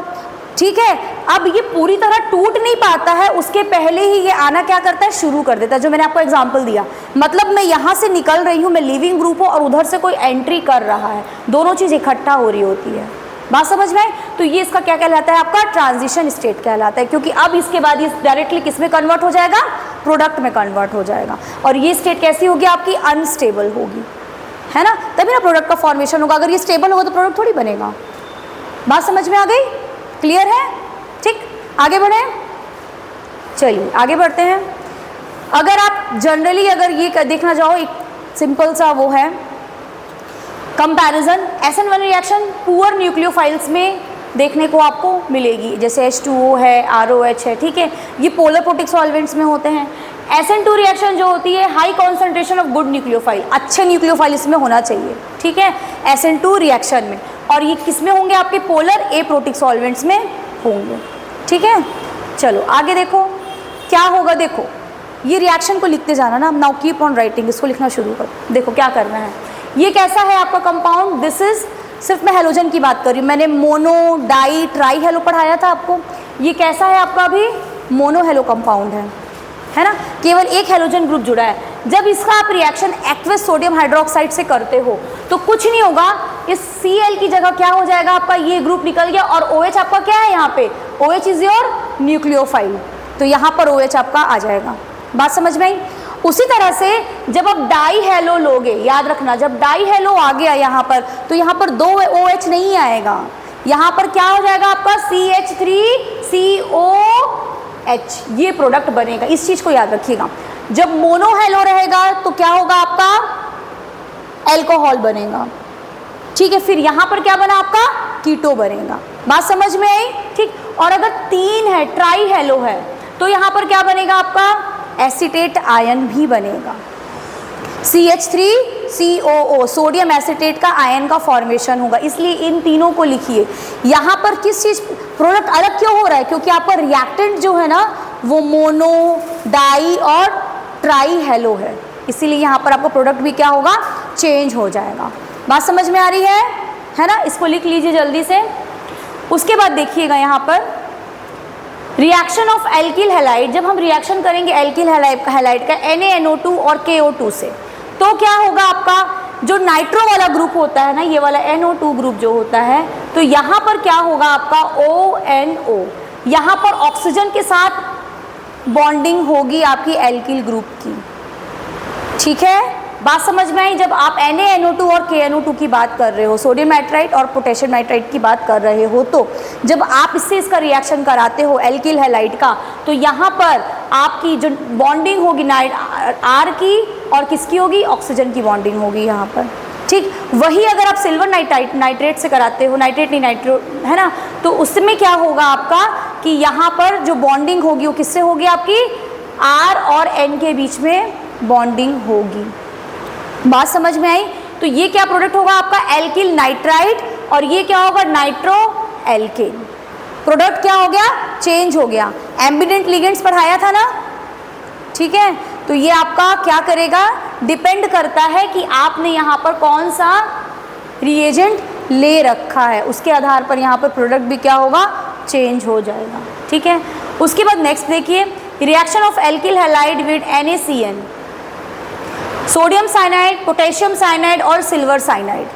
ठीक है। अब ये पूरी तरह टूट नहीं पाता है, उसके पहले ही ये आना क्या करता है, शुरू कर देता है, जो मैंने आपको एग्जांपल दिया। मतलब मैं यहाँ से निकल रही हूँ, मैं लिविंग ग्रुप हूँ, और उधर से कोई एंट्री कर रहा है, दोनों चीज़ इकट्ठा हो रही होती है, बात समझ में आई? तो ये इसका क्या कहलाता है, आपका ट्रांजिशन स्टेट कहलाता है, क्योंकि अब इसके बाद ये डायरेक्टली किस में कन्वर्ट हो जाएगा, प्रोडक्ट में कन्वर्ट हो जाएगा। और ये स्टेट कैसी होगी आपकी, अनस्टेबल होगी, है ना, तभी ना प्रोडक्ट का फॉर्मेशन होगा। अगर ये स्टेबल होगा तो प्रोडक्ट थोड़ी बनेगा। बात समझ में आ गई, क्लियर है? ठीक, आगे बढ़े, चलिए आगे बढ़ते हैं। अगर आप जनरली अगर ये देखना चाहो, एक सिंपल सा वो है comparison, SN1 reaction poor nucleophiles में देखने को आपको मिलेगी, जैसे H2O है, ROH है, ठीक है, ये पोलर प्रोटिक सॉल्वेंट्स में होते हैं। SN2 रिएक्शन जो होती है high concentration of good nucleophile, अच्छे न्यूक्लियोफाइल इसमें होना चाहिए, ठीक है, SN2 रिएक्शन में, और ये किस में होंगे, आपके पोलर ए प्रोटिक सॉल्वेंट्स में होंगे, ठीक है। चलो आगे देखो क्या होगा, देखो ये रिएक्शन को लिखते जाना ना, नाउ कीप ऑन राइटिंग, इसको लिखना शुरू करो। देखो क्या करना है, ये कैसा है आपका कंपाउंड, दिस इज, सिर्फ मैं हेलोजन की बात कर रही हूँ, मैंने मोनो डाई ट्राई हेलो पढ़ाया था आपको, ये कैसा है आपका अभी मोनो हेलो कंपाउंड है ना, केवल एक हेलोजन ग्रुप जुड़ा है। जब इसका आप रिएक्शन एक्वस सोडियम हाइड्रोक्साइड से करते हो तो कुछ नहीं होगा, इस Cl की जगह क्या हो जाएगा आपका, ये ग्रुप निकल गया, और OH आपका क्या है यहाँ पे, OH इज योर न्यूक्लियोफाइल, तो यहाँ पर OH आपका आ जाएगा। बात समझ में आई? उसी तरह से जब आप डाई हेलो लोगे, याद रखना जब डाई हेलो आ गया यहाँ पर, तो यहाँ पर 2 OH नहीं आएगा, यहाँ पर क्या हो जाएगा आपका CH3COH, ये प्रोडक्ट बनेगा। इस चीज को याद रखिएगा, जब मोनो हेलो रहेगा तो क्या होगा आपका, एल्कोहल बनेगा, ठीक है, फिर यहाँ पर क्या बना आपका, कीटो बनेगा। बात समझ में आई? ठीक, और अगर 3 है, ट्राई हेलो है, तो यहाँ पर क्या बनेगा आपका, एसीटेट आयन भी बनेगा, CH3COO, सोडियम एसीटेट का आयन का फॉर्मेशन होगा, इसलिए इन तीनों को लिखिए। यहाँ पर किस चीज प्रोडक्ट अलग क्यों हो रहा है, क्योंकि आपका रिएक्टेंट जो है ना वो मोनो डाई और ट्राई हेलो है, इसीलिए यहाँ पर आपका प्रोडक्ट भी क्या होगा, चेंज हो जाएगा। बात समझ में आ रही है ना, इसको लिख लीजिए जल्दी से। उसके बाद देखिएगा यहाँ पर रिएक्शन ऑफ एल्किल हैलाइड, जब हम रिएक्शन करेंगे एल्किल हैलाइड का NaNO2 और KO2 से, तो क्या होगा आपका जो नाइट्रो वाला ग्रुप होता है ना, ये वाला NO2 ग्रुप जो होता है, तो यहाँ पर क्या होगा आपका ONO, यहाँ पर ऑक्सीजन के साथ बॉन्डिंग होगी आपकी एल्किल ग्रुप की, ठीक है। बात समझ में आई? जब आप NaNO2 और KNO2 की बात कर रहे हो, सोडियम नाइट्राइट और पोटेशियम नाइट्राइट की बात कर रहे हो, तो जब आप इससे इसका रिएक्शन कराते हो एल्किल हैलाइड का, तो यहाँ पर आपकी जो बॉन्डिंग होगी R की और किसकी होगी, ऑक्सीजन की बॉन्डिंग होगी यहाँ पर, ठीक। वही अगर आप सिल्वर नाइट्रेट से कराते हो, नाइट्रेट नहीं नाइट्रो है ना, तो उसमें क्या होगा आपका कि यहाँ पर जो बॉन्डिंग होगी वो किससे होगी, आपकी R और N के बीच में बॉन्डिंग होगी। बात समझ में आई? तो ये क्या प्रोडक्ट होगा आपका, एल्किल नाइट्राइट, और ये क्या होगा, नाइट्रो एल्केन। प्रोडक्ट क्या हो गया, चेंज हो गया। एम्बिडेंट लिगेंड्स पढ़ाया था ना, ठीक है, तो ये आपका क्या करेगा, डिपेंड करता है कि आपने यहाँ पर कौन सा रिएजेंट ले रखा है, उसके आधार पर यहाँ पर प्रोडक्ट भी क्या होगा, चेंज हो जाएगा, ठीक है। उसके बाद नेक्स्ट देखिए, reaction of alkyl halide with NaCN, sodium cyanide, potassium cyanide और सिल्वर साइनाइड।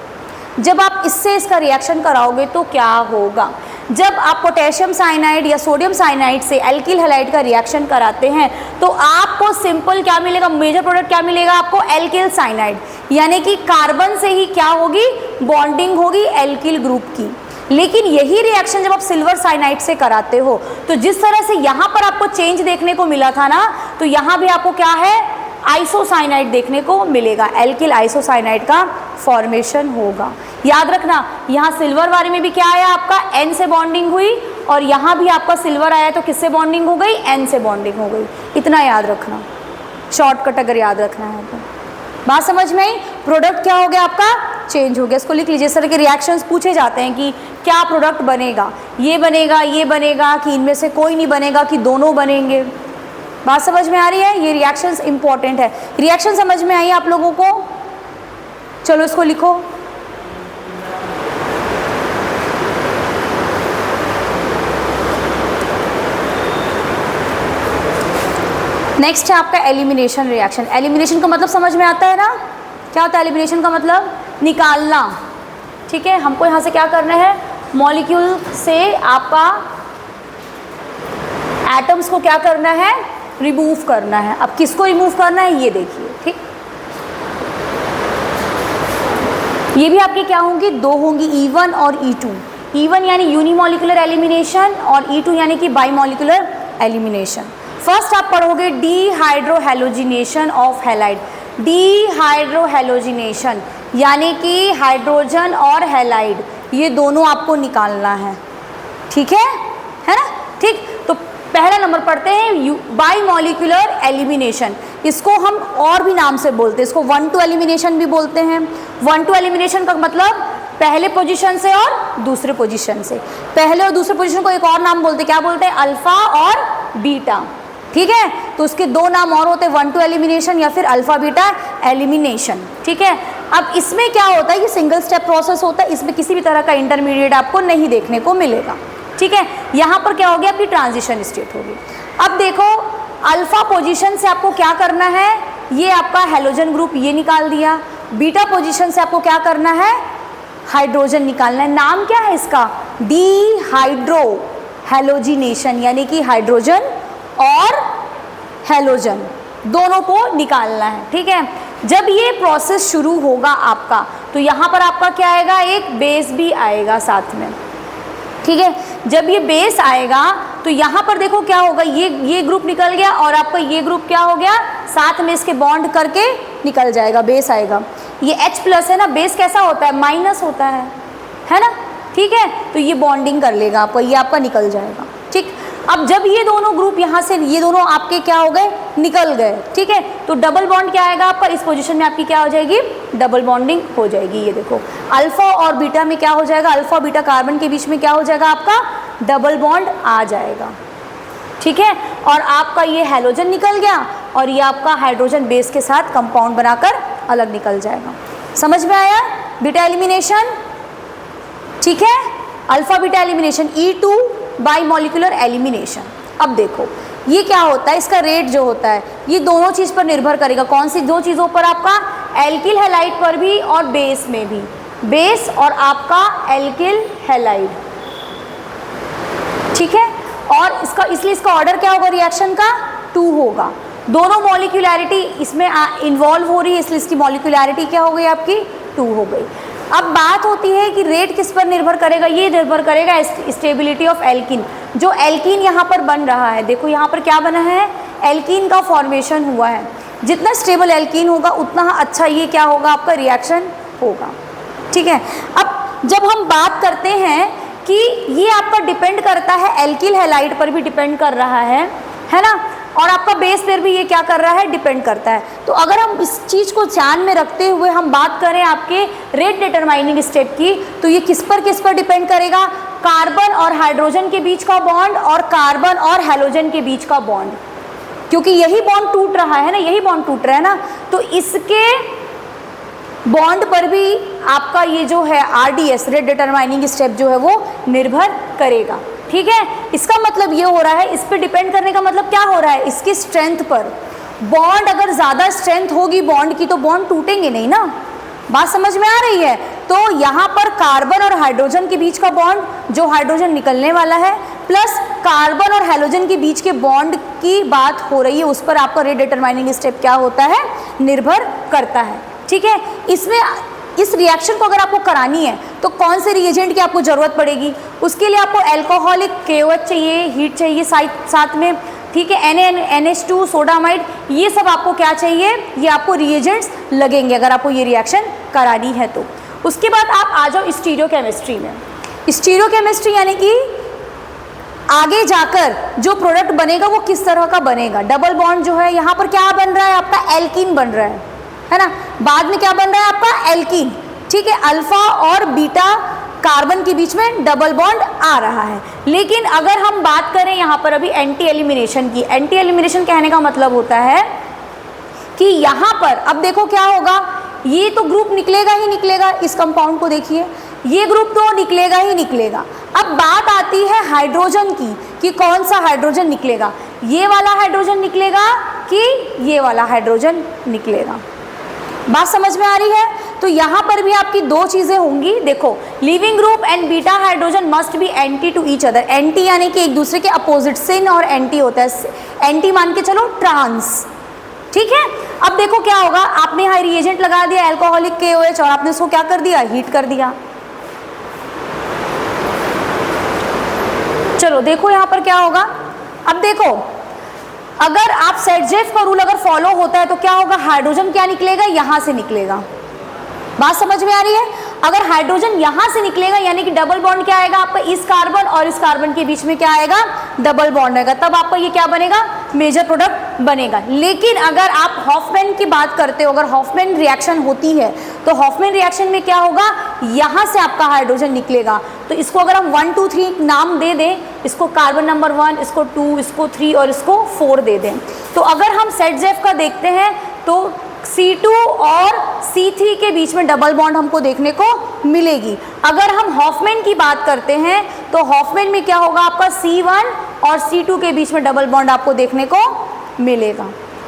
जब आप इससे इसका रिएक्शन कराओगे तो क्या होगा, जब आप पोटेशियम साइनाइड या सोडियम साइनाइड से एल्किल हैलाइड का रिएक्शन कराते हैं तो आपको सिंपल क्या मिलेगा, मेजर प्रोडक्ट क्या मिलेगा आपको, एल्किल साइनाइड, यानी कि कार्बन से ही क्या होगी, बॉन्डिंग होगी एल्किल ग्रुप की। लेकिन यही रिएक्शन जब आप सिल्वर साइनाइड से कराते हो तो जिस तरह से यहाँ पर आपको चेंज देखने को मिला था ना, तो यहाँ भी आपको क्या है, आइसोसाइनाइड देखने को मिलेगा, एल्किल आइसोसाइनाइड का फॉर्मेशन होगा। याद रखना यहाँ सिल्वर वाले में भी क्या आया आपका, N से बॉन्डिंग हुई, और यहाँ भी आपका सिल्वर आया तो किससे बॉन्डिंग हो गई, N से बॉन्डिंग हो गई। इतना याद रखना, शॉर्टकट अगर याद रखना है तो। बात समझ में आई? प्रोडक्ट क्या हो गया आपका, चेंज हो गया। इसको लिख लीजिए, इस तरह के रिएक्शंस पूछे जाते हैं कि क्या प्रोडक्ट बनेगा, ये बनेगा कि इनमें से कोई नहीं बनेगा कि दोनों बनेंगे। बात समझ में आ रही है? ये रिएक्शंस इंपॉर्टेंट है। रिएक्शन समझ में आई आप लोगों को? चलो इसको लिखो। नेक्स्ट है आपका एलिमिनेशन रिएक्शन। एलिमिनेशन का मतलब समझ में आता है ना, क्या होता है एलिमिनेशन का मतलब, निकालना, ठीक है। हमको यहाँ से क्या करना है, मॉलिक्यूल से आपका एटम्स को क्या करना है, रिमूव करना है। अब किसको रिमूव करना है ये देखिए, ठीक। ये भी आपके क्या होंगी, दो होंगी, E1 और E2। E1 यानी यूनिमॉलिक्यूलर एलिमिनेशन और E2 यानी कि बाईमॉलिक्यूलर एलिमिनेशन। फर्स्ट आप पढ़ोगे डीहाइड्रोहेलोजिनेशन ऑफ हैलाइड। डीहाइड्रोहेलोजिनेशन यानी कि हाइड्रोजन और हैलाइड ये दोनों आपको निकालना है, ठीक है ना, ठीक। तो पहला नंबर पढ़ते हैं बाईमॉलिक्यूलर एलिमिनेशन। इसको हम और भी नाम से बोलते हैं, इसको 1-2 एलिमिनेशन भी बोलते हैं। 1-2 एलिमिनेशन का मतलब पहले पोजीशन से और दूसरे पोजीशन से। पहले और दूसरे पोजीशन को एक और नाम बोलते हैं, क्या बोलते हैं, अल्फा और बीटा, ठीक है। तो उसके दो नाम और होते हैं, 1-2 एलिमिनेशन या फिर अल्फा बीटा एलिमिनेशन, ठीक है। अब इसमें क्या होता है, ये सिंगल स्टेप प्रोसेस होता है, इसमें किसी भी तरह का इंटरमीडिएट आपको नहीं देखने को मिलेगा, ठीक है। यहाँ पर क्या हो गया, आपकी ट्रांजिशन स्टेट होगी। अब देखो अल्फा पोजीशन से आपको क्या करना है, ये आपका हैलोजन ग्रुप ये निकाल दिया। बीटा पोजीशन से आपको क्या करना है, हाइड्रोजन निकालना है। नाम क्या है इसका, डीहाइड्रो हैलोजिनेशन, यानी कि हाइड्रोजन और हैलोजन दोनों को निकालना है, ठीक है। जब ये प्रोसेस शुरू होगा आपका, तो यहाँ पर आपका क्या आएगा, एक बेस भी आएगा साथ में, ठीक है। जब ये बेस आएगा तो यहाँ पर देखो क्या होगा, ये ग्रुप निकल गया और आपका ये ग्रुप क्या हो गया, साथ में इसके बॉन्ड करके निकल जाएगा, बेस आएगा। ये H+ है ना, बेस कैसा होता है, माइनस होता है ना, ठीक है। तो ये बॉन्डिंग कर लेगा आपका, ये आपका निकल जाएगा, ठीक। अब जब ये दोनों ग्रुप यहाँ से, ये दोनों आपके क्या हो गए, निकल गए, ठीक है। तो डबल बॉन्ड क्या आएगा आपका, इस पोजीशन में आपकी क्या हो जाएगी, डबल बॉन्डिंग हो जाएगी। ये देखो अल्फा और बीटा में क्या हो जाएगा, अल्फा बीटा कार्बन के बीच में क्या हो जाएगा, आपका डबल बॉन्ड आ जाएगा, ठीक है। और आपका ये हैलोजन निकल गया और ये आपका हाइड्रोजन बेस के साथ कंपाउंड बनाकर अलग निकल जाएगा। समझ में आया, बीटा एलिमिनेशन, ठीक है। Alpha beta elimination, E2 bimolecular elimination. अब देखो ये क्या होता है, इसका रेट जो होता है ये दोनों चीज़ पर निर्भर करेगा। कौन सी दो चीज़ों पर, आपका एल्किल हैलाइड पर भी और बेस में भी, बेस और आपका एल्किल हैलाइड, ठीक है। और इसका इसलिए इसका ऑर्डर क्या होगा, रिएक्शन का 2 होगा। दोनों मॉलिक्यूलैरिटी इसमें इन्वॉल्व हो रही है, इसलिए इसकी मॉलिक्यूलैरिटी क्या हो गई, आपकी 2 हो गई। अब बात होती है कि रेट किस पर निर्भर करेगा, ये निर्भर करेगा स्टेबिलिटी ऑफ एल्कीन। जो एल्कीन यहाँ पर बन रहा है, देखो यहाँ पर क्या बना है, एल्कीन का फॉर्मेशन हुआ है। जितना स्टेबल एल्कीन होगा उतना अच्छा ये क्या होगा, आपका रिएक्शन होगा, ठीक है। अब जब हम बात करते हैं कि ये आपका डिपेंड करता है, एल्किल हैलाइड पर भी डिपेंड कर रहा है ना, और आपका बेस पर भी ये क्या कर रहा है, डिपेंड करता है। तो अगर हम इस चीज़ को ध्यान में रखते हुए हम बात करें आपके रेट डिटरमाइनिंग स्टेप की, तो ये किस पर डिपेंड करेगा, कार्बन और हाइड्रोजन के बीच का बॉन्ड और कार्बन और हैलोजन के बीच का बॉन्ड, क्योंकि यही बॉन्ड टूट रहा है ना, यही बॉन्ड टूट रहा है ना, तो इसके बॉन्ड पर भी आपका ये जो है RDS रेट डिटरमाइनिंग स्टेप जो है वो निर्भर करेगा, ठीक है। इसका मतलब ये हो रहा है, इस पर डिपेंड करने का मतलब क्या हो रहा है, इसकी स्ट्रेंथ पर। बॉन्ड अगर ज़्यादा स्ट्रेंथ होगी बॉन्ड की तो बॉन्ड टूटेंगे नहीं ना, बात समझ में आ रही है। तो यहाँ पर कार्बन और हाइड्रोजन के बीच का बॉन्ड, जो हाइड्रोजन निकलने वाला है, प्लस कार्बन और हैलोजन के बीच के बॉन्ड की बात हो रही है, उस पर आपका रेट डिटरमाइनिंग स्टेप क्या होता है, निर्भर करता है, ठीक है। इसमें इस रिएक्शन को अगर आपको करानी है तो कौन से रिएजेंट की आपको ज़रूरत पड़ेगी, उसके लिए आपको एल्कोहलिक KOH चाहिए, हीट चाहिए साथ में, ठीक है। NH2 सोडामाइड, ये सब आपको क्या चाहिए, ये आपको रिएजेंट्स लगेंगे अगर आपको ये रिएक्शन करानी है तो। उसके बाद आप आ जाओ स्टीरियोकेमिस्ट्री में। स्टीरियोकेमिस्ट्री यानी कि आगे जाकर जो प्रोडक्ट बनेगा वो किस तरह का बनेगा। डबल बॉन्ड जो है यहाँ पर क्या बन रहा है, आपका एल्कीन बन रहा है ना, बाद में क्या बन रहा है आपका एल्कीन, ठीक है। अल्फा और बीटा कार्बन के बीच में डबल बॉन्ड आ रहा है। लेकिन अगर हम बात करें यहाँ पर अभी एंटी एलिमिनेशन की, एंटी एलिमिनेशन कहने का मतलब होता है कि यहाँ पर अब देखो क्या होगा, ये तो ग्रुप निकलेगा ही निकलेगा, इस कंपाउंड को देखिए, ये ग्रुप तो निकलेगा ही निकलेगा। अब बात आती है हाइड्रोजन की कि कौन सा हाइड्रोजन निकलेगा, ये वाला हाइड्रोजन निकलेगा कि ये वाला हाइड्रोजन निकलेगा, बात समझ में आ रही है। तो यहाँ पर भी आपकी दो चीज़ें होंगी। देखो, leaving group and beta hydrogen must be anti to each other. Anti यानी कि एक दूसरे के अपोजिट, सिन और एंटी होता है। एंटी मान के चलो ट्रांस, ठीक है। अब देखो क्या होगा, आपने यहाँ रिएजेंट लगा दिया अल्कोहलिक KOH और आपने इसको क्या कर दिया, हीट कर दिया। चलो देखो यहाँ पर क्या होगा। अब देखो, अगर आप सेटजेफ का रूल अगर फॉलो होता है तो क्या होगा, हाइड्रोजन क्या निकलेगा, यहाँ से निकलेगा। बात समझ में आ रही है? अगर हाइड्रोजन यहाँ से निकलेगा यानी कि डबल बॉन्ड क्या आएगा आपका, इस कार्बन और इस कार्बन के बीच में क्या आएगा, डबल बॉन्ड आएगा, तब आपका ये क्या बनेगा, मेजर प्रोडक्ट बनेगा। लेकिन अगर आप हॉफमैन की बात करते हो, अगर हॉफमैन रिएक्शन होती है तो हॉफमैन रिएक्शन में क्या होगा, यहाँ से आपका हाइड्रोजन निकलेगा। तो इसको अगर हम 1 2 3 नाम दे दें, इसको कार्बन नंबर 1, इसको 2, इसको 3 और इसको 4 दे दें, तो अगर हम सेटजेफ का देखते हैं तो C2 और C3 के बीच में डबल बॉन्ड हमको देखने को मिलेगी। अगर हम हॉफमैन की बात करते हैं तो हॉफमैन में क्या होगा, आपका C1 और C2 के बीच में डबल बॉन्ड आपको देखने को मिलेगा,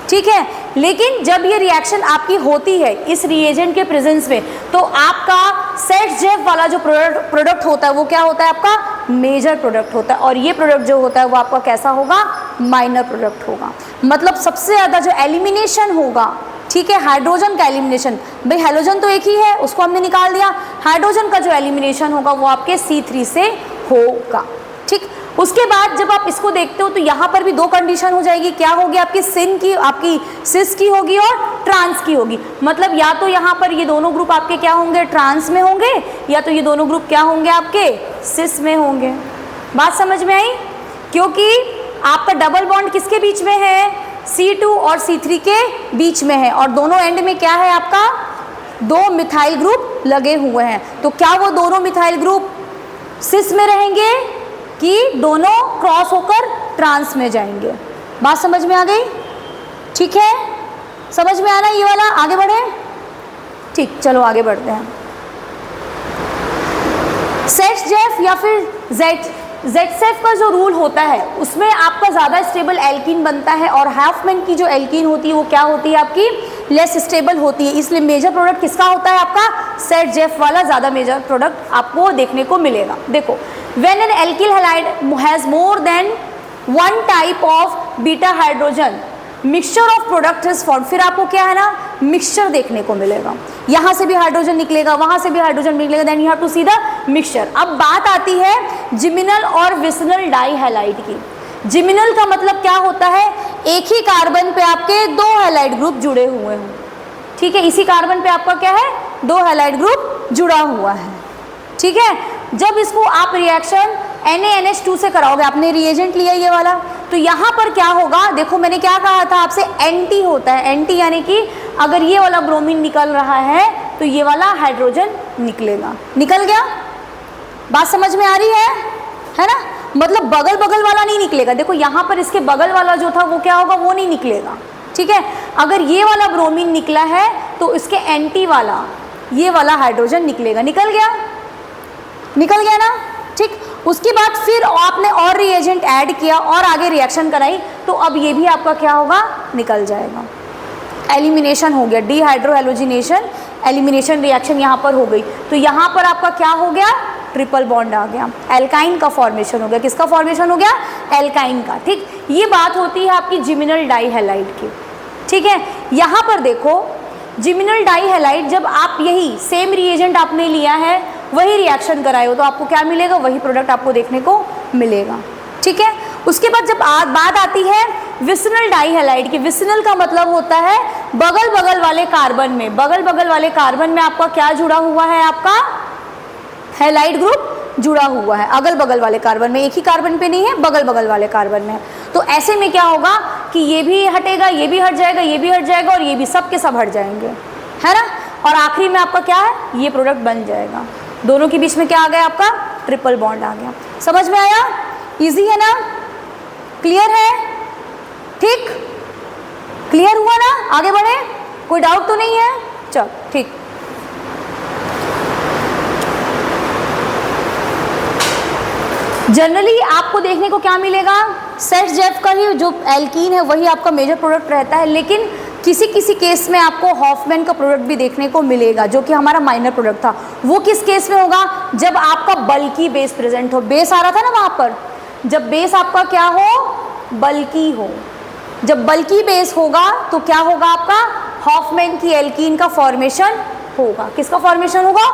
ठीक है। लेकिन जब ये रिएक्शन आपकी होती है इस रिएजेंट के प्रेजेंस में, तो आपका सेटजेफ वाला जो प्रोडक्ट होता है वो क्या होता है, आपका मेजर प्रोडक्ट होता है। और ये प्रोडक्ट जो होता है वो आपका कैसा होगा, माइनर प्रोडक्ट होगा। मतलब सबसे ज़्यादा जो एलिमिनेशन होगा, ठीक है, हाइड्रोजन का एलिमिनेशन, भाई हैलोजन तो एक ही है उसको हमने निकाल दिया, हाइड्रोजन का जो एलिमिनेशन होगा वो आपके C3 से होगा, ठीक। उसके बाद जब आप इसको देखते हो तो यहाँ पर भी दो कंडीशन हो जाएगी, क्या होगी, आपकी सिन की, आपकी सिस की होगी और ट्रांस की होगी। मतलब या तो यहाँ पर ये दोनों ग्रुप आपके क्या होंगे, ट्रांस में होंगे, या तो ये दोनों ग्रुप क्या होंगे, आपके सिस में होंगे। बात समझ में आई? क्योंकि आपका डबल बॉन्ड किसके बीच में है, C2 और C3 के बीच में है, और दोनों एंड में क्या है आपका, दो मिथाइल ग्रुप लगे हुए हैं। तो क्या वो दोनों मिथाइल ग्रुप सिस में रहेंगे कि दोनों क्रॉस होकर ट्रांस में जाएंगे? बात समझ में आ गई? ठीक है, समझ में आना ये वाला, आगे बढ़े, ठीक, चलो आगे बढ़ते हैं। सेटजेफ या फिर जेटसेफ का जो रूल होता है उसमें आपका ज़्यादा स्टेबल एल्कीन बनता है, और हॉफमैन की जो एल्कीन होती है वो क्या होती है, आपकी लेस स्टेबल होती है। इसलिए मेजर प्रोडक्ट किसका होता है, आपका सेटजेफ वाला ज़्यादा मेजर प्रोडक्ट आपको देखने को मिलेगा। देखो, when an alkyl halide has more than one type of beta hydrogen, mixture of product is form, फिर आपको क्या है ना, मिक्सचर देखने को मिलेगा। यहाँ से भी हाइड्रोजन निकलेगा, वहाँ से भी हाइड्रोजन निकलेगा, then you have to see the mixture. अब बात आती है जिमिनल और विसिनल डाइहैलाइड की। जिमिनल का मतलब क्या होता है, एक ही कार्बन पे आपके दो हैलाइड ग्रुप जुड़े हुए हों, ठीक है, इसी कार्बन पे आपका क्या है, दो हैलाइड ग्रुप जुड़ा हुआ है, ठीक है। जब इसको आप रिएक्शन NaNH2 से कराओगे, आपने रिएजेंट लिया ये वाला, तो यहाँ पर क्या होगा, देखो मैंने क्या कहा था आपसे, एंटी होता है। एंटी यानी कि अगर ये वाला ब्रोमीन निकल रहा है तो ये वाला हाइड्रोजन निकलेगा, निकल गया। बात समझ में आ रही है ना? मतलब बगल बगल वाला नहीं निकलेगा। देखो यहाँ पर इसके बगल वाला जो था वो क्या होगा, वो नहीं निकलेगा, ठीक है। अगर ये वाला ब्रोमीन निकला है तो इसके एंटी वाला ये वाला हाइड्रोजन निकलेगा, निकल गया ना, ठीक। उसके बाद फिर आपने और रिएजेंट ऐड किया और आगे रिएक्शन कराई, तो अब ये भी आपका क्या होगा, निकल जाएगा। एलिमिनेशन हो गया, डीहाइड्रोहेलोजिनेशन एलिमिनेशन रिएक्शन यहाँ पर हो गई। तो यहाँ पर आपका क्या हो गया, ट्रिपल बॉन्ड आ गया, एल्काइन का फॉर्मेशन हो गया। किसका फॉर्मेशन हो गया, एल्काइन का, ठीक। ये बात होती है आपकी जिमिनल डाइहैलाइड की, ठीक है। यहाँ पर देखो, जिमिनल डाइहैलाइड, जब आप यही सेम रिएजेंट आपने लिया है, वही रिएक्शन कराए हो, तो आपको क्या मिलेगा, वही प्रोडक्ट आपको देखने को मिलेगा, ठीक है। उसके बाद जब बात आती है विसिनल डाइहैलाइड की, विसिनल का मतलब होता है बगल बगल वाले कार्बन में, बगल बगल वाले कार्बन में आपका क्या जुड़ा हुआ है, आपका हैलाइड ग्रुप जुड़ा हुआ है। अगल बगल वाले कार्बन में, एक ही कार्बन पे नहीं है, बगल बगल वाले कार्बन में। तो ऐसे में क्या होगा कि ये भी हटेगा, ये भी हट जाएगा, ये भी हट जाएगा, और ये भी, सब के सब हट जाएंगे, है ना। और आखिरी में आपका क्या है, ये प्रोडक्ट बन जाएगा। दोनों के बीच में क्या आ गया, आपका ट्रिपल बॉन्ड आ गया। समझ में आया? इजी है ना, क्लियर है, ठीक, क्लियर हुआ ना? आगे बढ़े, कोई डाउट तो नहीं है? चल ठीक। जनरली आपको देखने को क्या मिलेगा, सेटजेफ का ही जो एल्कीन है वही आपका मेजर प्रोडक्ट रहता है, लेकिन किसी किसी केस में आपको हॉफमैन का प्रोडक्ट भी देखने को मिलेगा, जो कि हमारा माइनर प्रोडक्ट था। वो किस केस में होगा? जब आपका बल्कि बेस प्रेजेंट हो। बेस आ रहा था ना वहाँ पर, जब बेस आपका क्या हो? बल्कि हो। जब बल्कि बेस होगा तो क्या होगा? आपका हॉफमैन की एल्कीन का फॉर्मेशन होगा। किसका फॉर्मेशन होगा?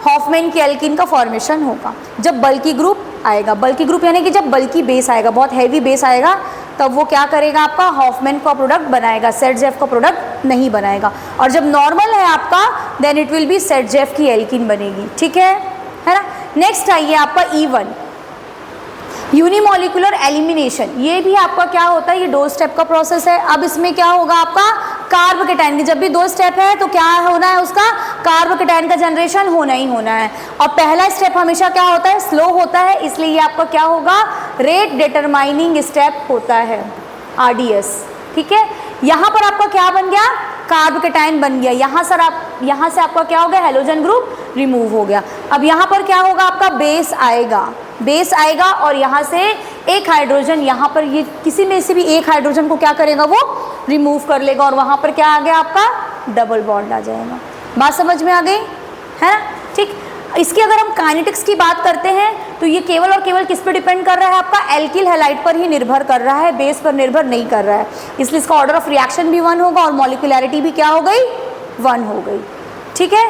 हॉफमैन की एल्कीन का फॉर्मेशन होगा जब बल्कि ग्रुप आएगा। बल्कि ग्रुप यानी कि जब बल्कि बेस आएगा, बहुत हैवी बेस आएगा, तब वो क्या करेगा? आपका हॉफमैन का प्रोडक्ट बनाएगा, सेट-जेफ का प्रोडक्ट नहीं बनाएगा। और जब नॉर्मल है आपका, then it will be Saytzeff की एल्कीन बनेगी। ठीक है ना? नेक्स्ट आइए आपका E1, यूनिमोलिकुलर एलिमिनेशन। ये भी आपका क्या होता है? ये 2 स्टेप का प्रोसेस है। अब इसमें क्या होगा? आपका कार्बोकेटाइन की, जब भी 2 स्टेप है तो क्या होना है? उसका कार्बोकेटाइन का जनरेशन होना ही होना है। और पहला स्टेप हमेशा क्या होता है? स्लो होता है, इसलिए ये आपका क्या होगा? रेट डिटरमाइनिंग स्टेप होता है, RDS। ठीक है, यहाँ पर आपका क्या बन गया? कार्बोकेटाइन बन गया। यहाँ से आपका क्या हो गया? हैलोजन ग्रुप रिमूव हो गया। अब यहाँ पर क्या होगा? आपका बेस आएगा और यहाँ से एक हाइड्रोजन, यहाँ पर ये किसी में से भी एक हाइड्रोजन को क्या करेगा? वो रिमूव कर लेगा और वहाँ पर क्या आ गया? आपका डबल बॉन्ड आ जाएगा। बात समझ में आ गई है ना? ठीक। इसकी अगर हम काइनेटिक्स की बात करते हैं तो ये केवल और केवल किस पे डिपेंड कर रहा है? आपका एल्किल हैलाइड पर ही निर्भर कर रहा है, बेस पर निर्भर नहीं कर रहा है। इसलिए इसका ऑर्डर ऑफ रिएक्शन भी 1 होगा और मॉलिक्यूलैरिटी भी क्या हो गई? 1 हो गई। ठीक है।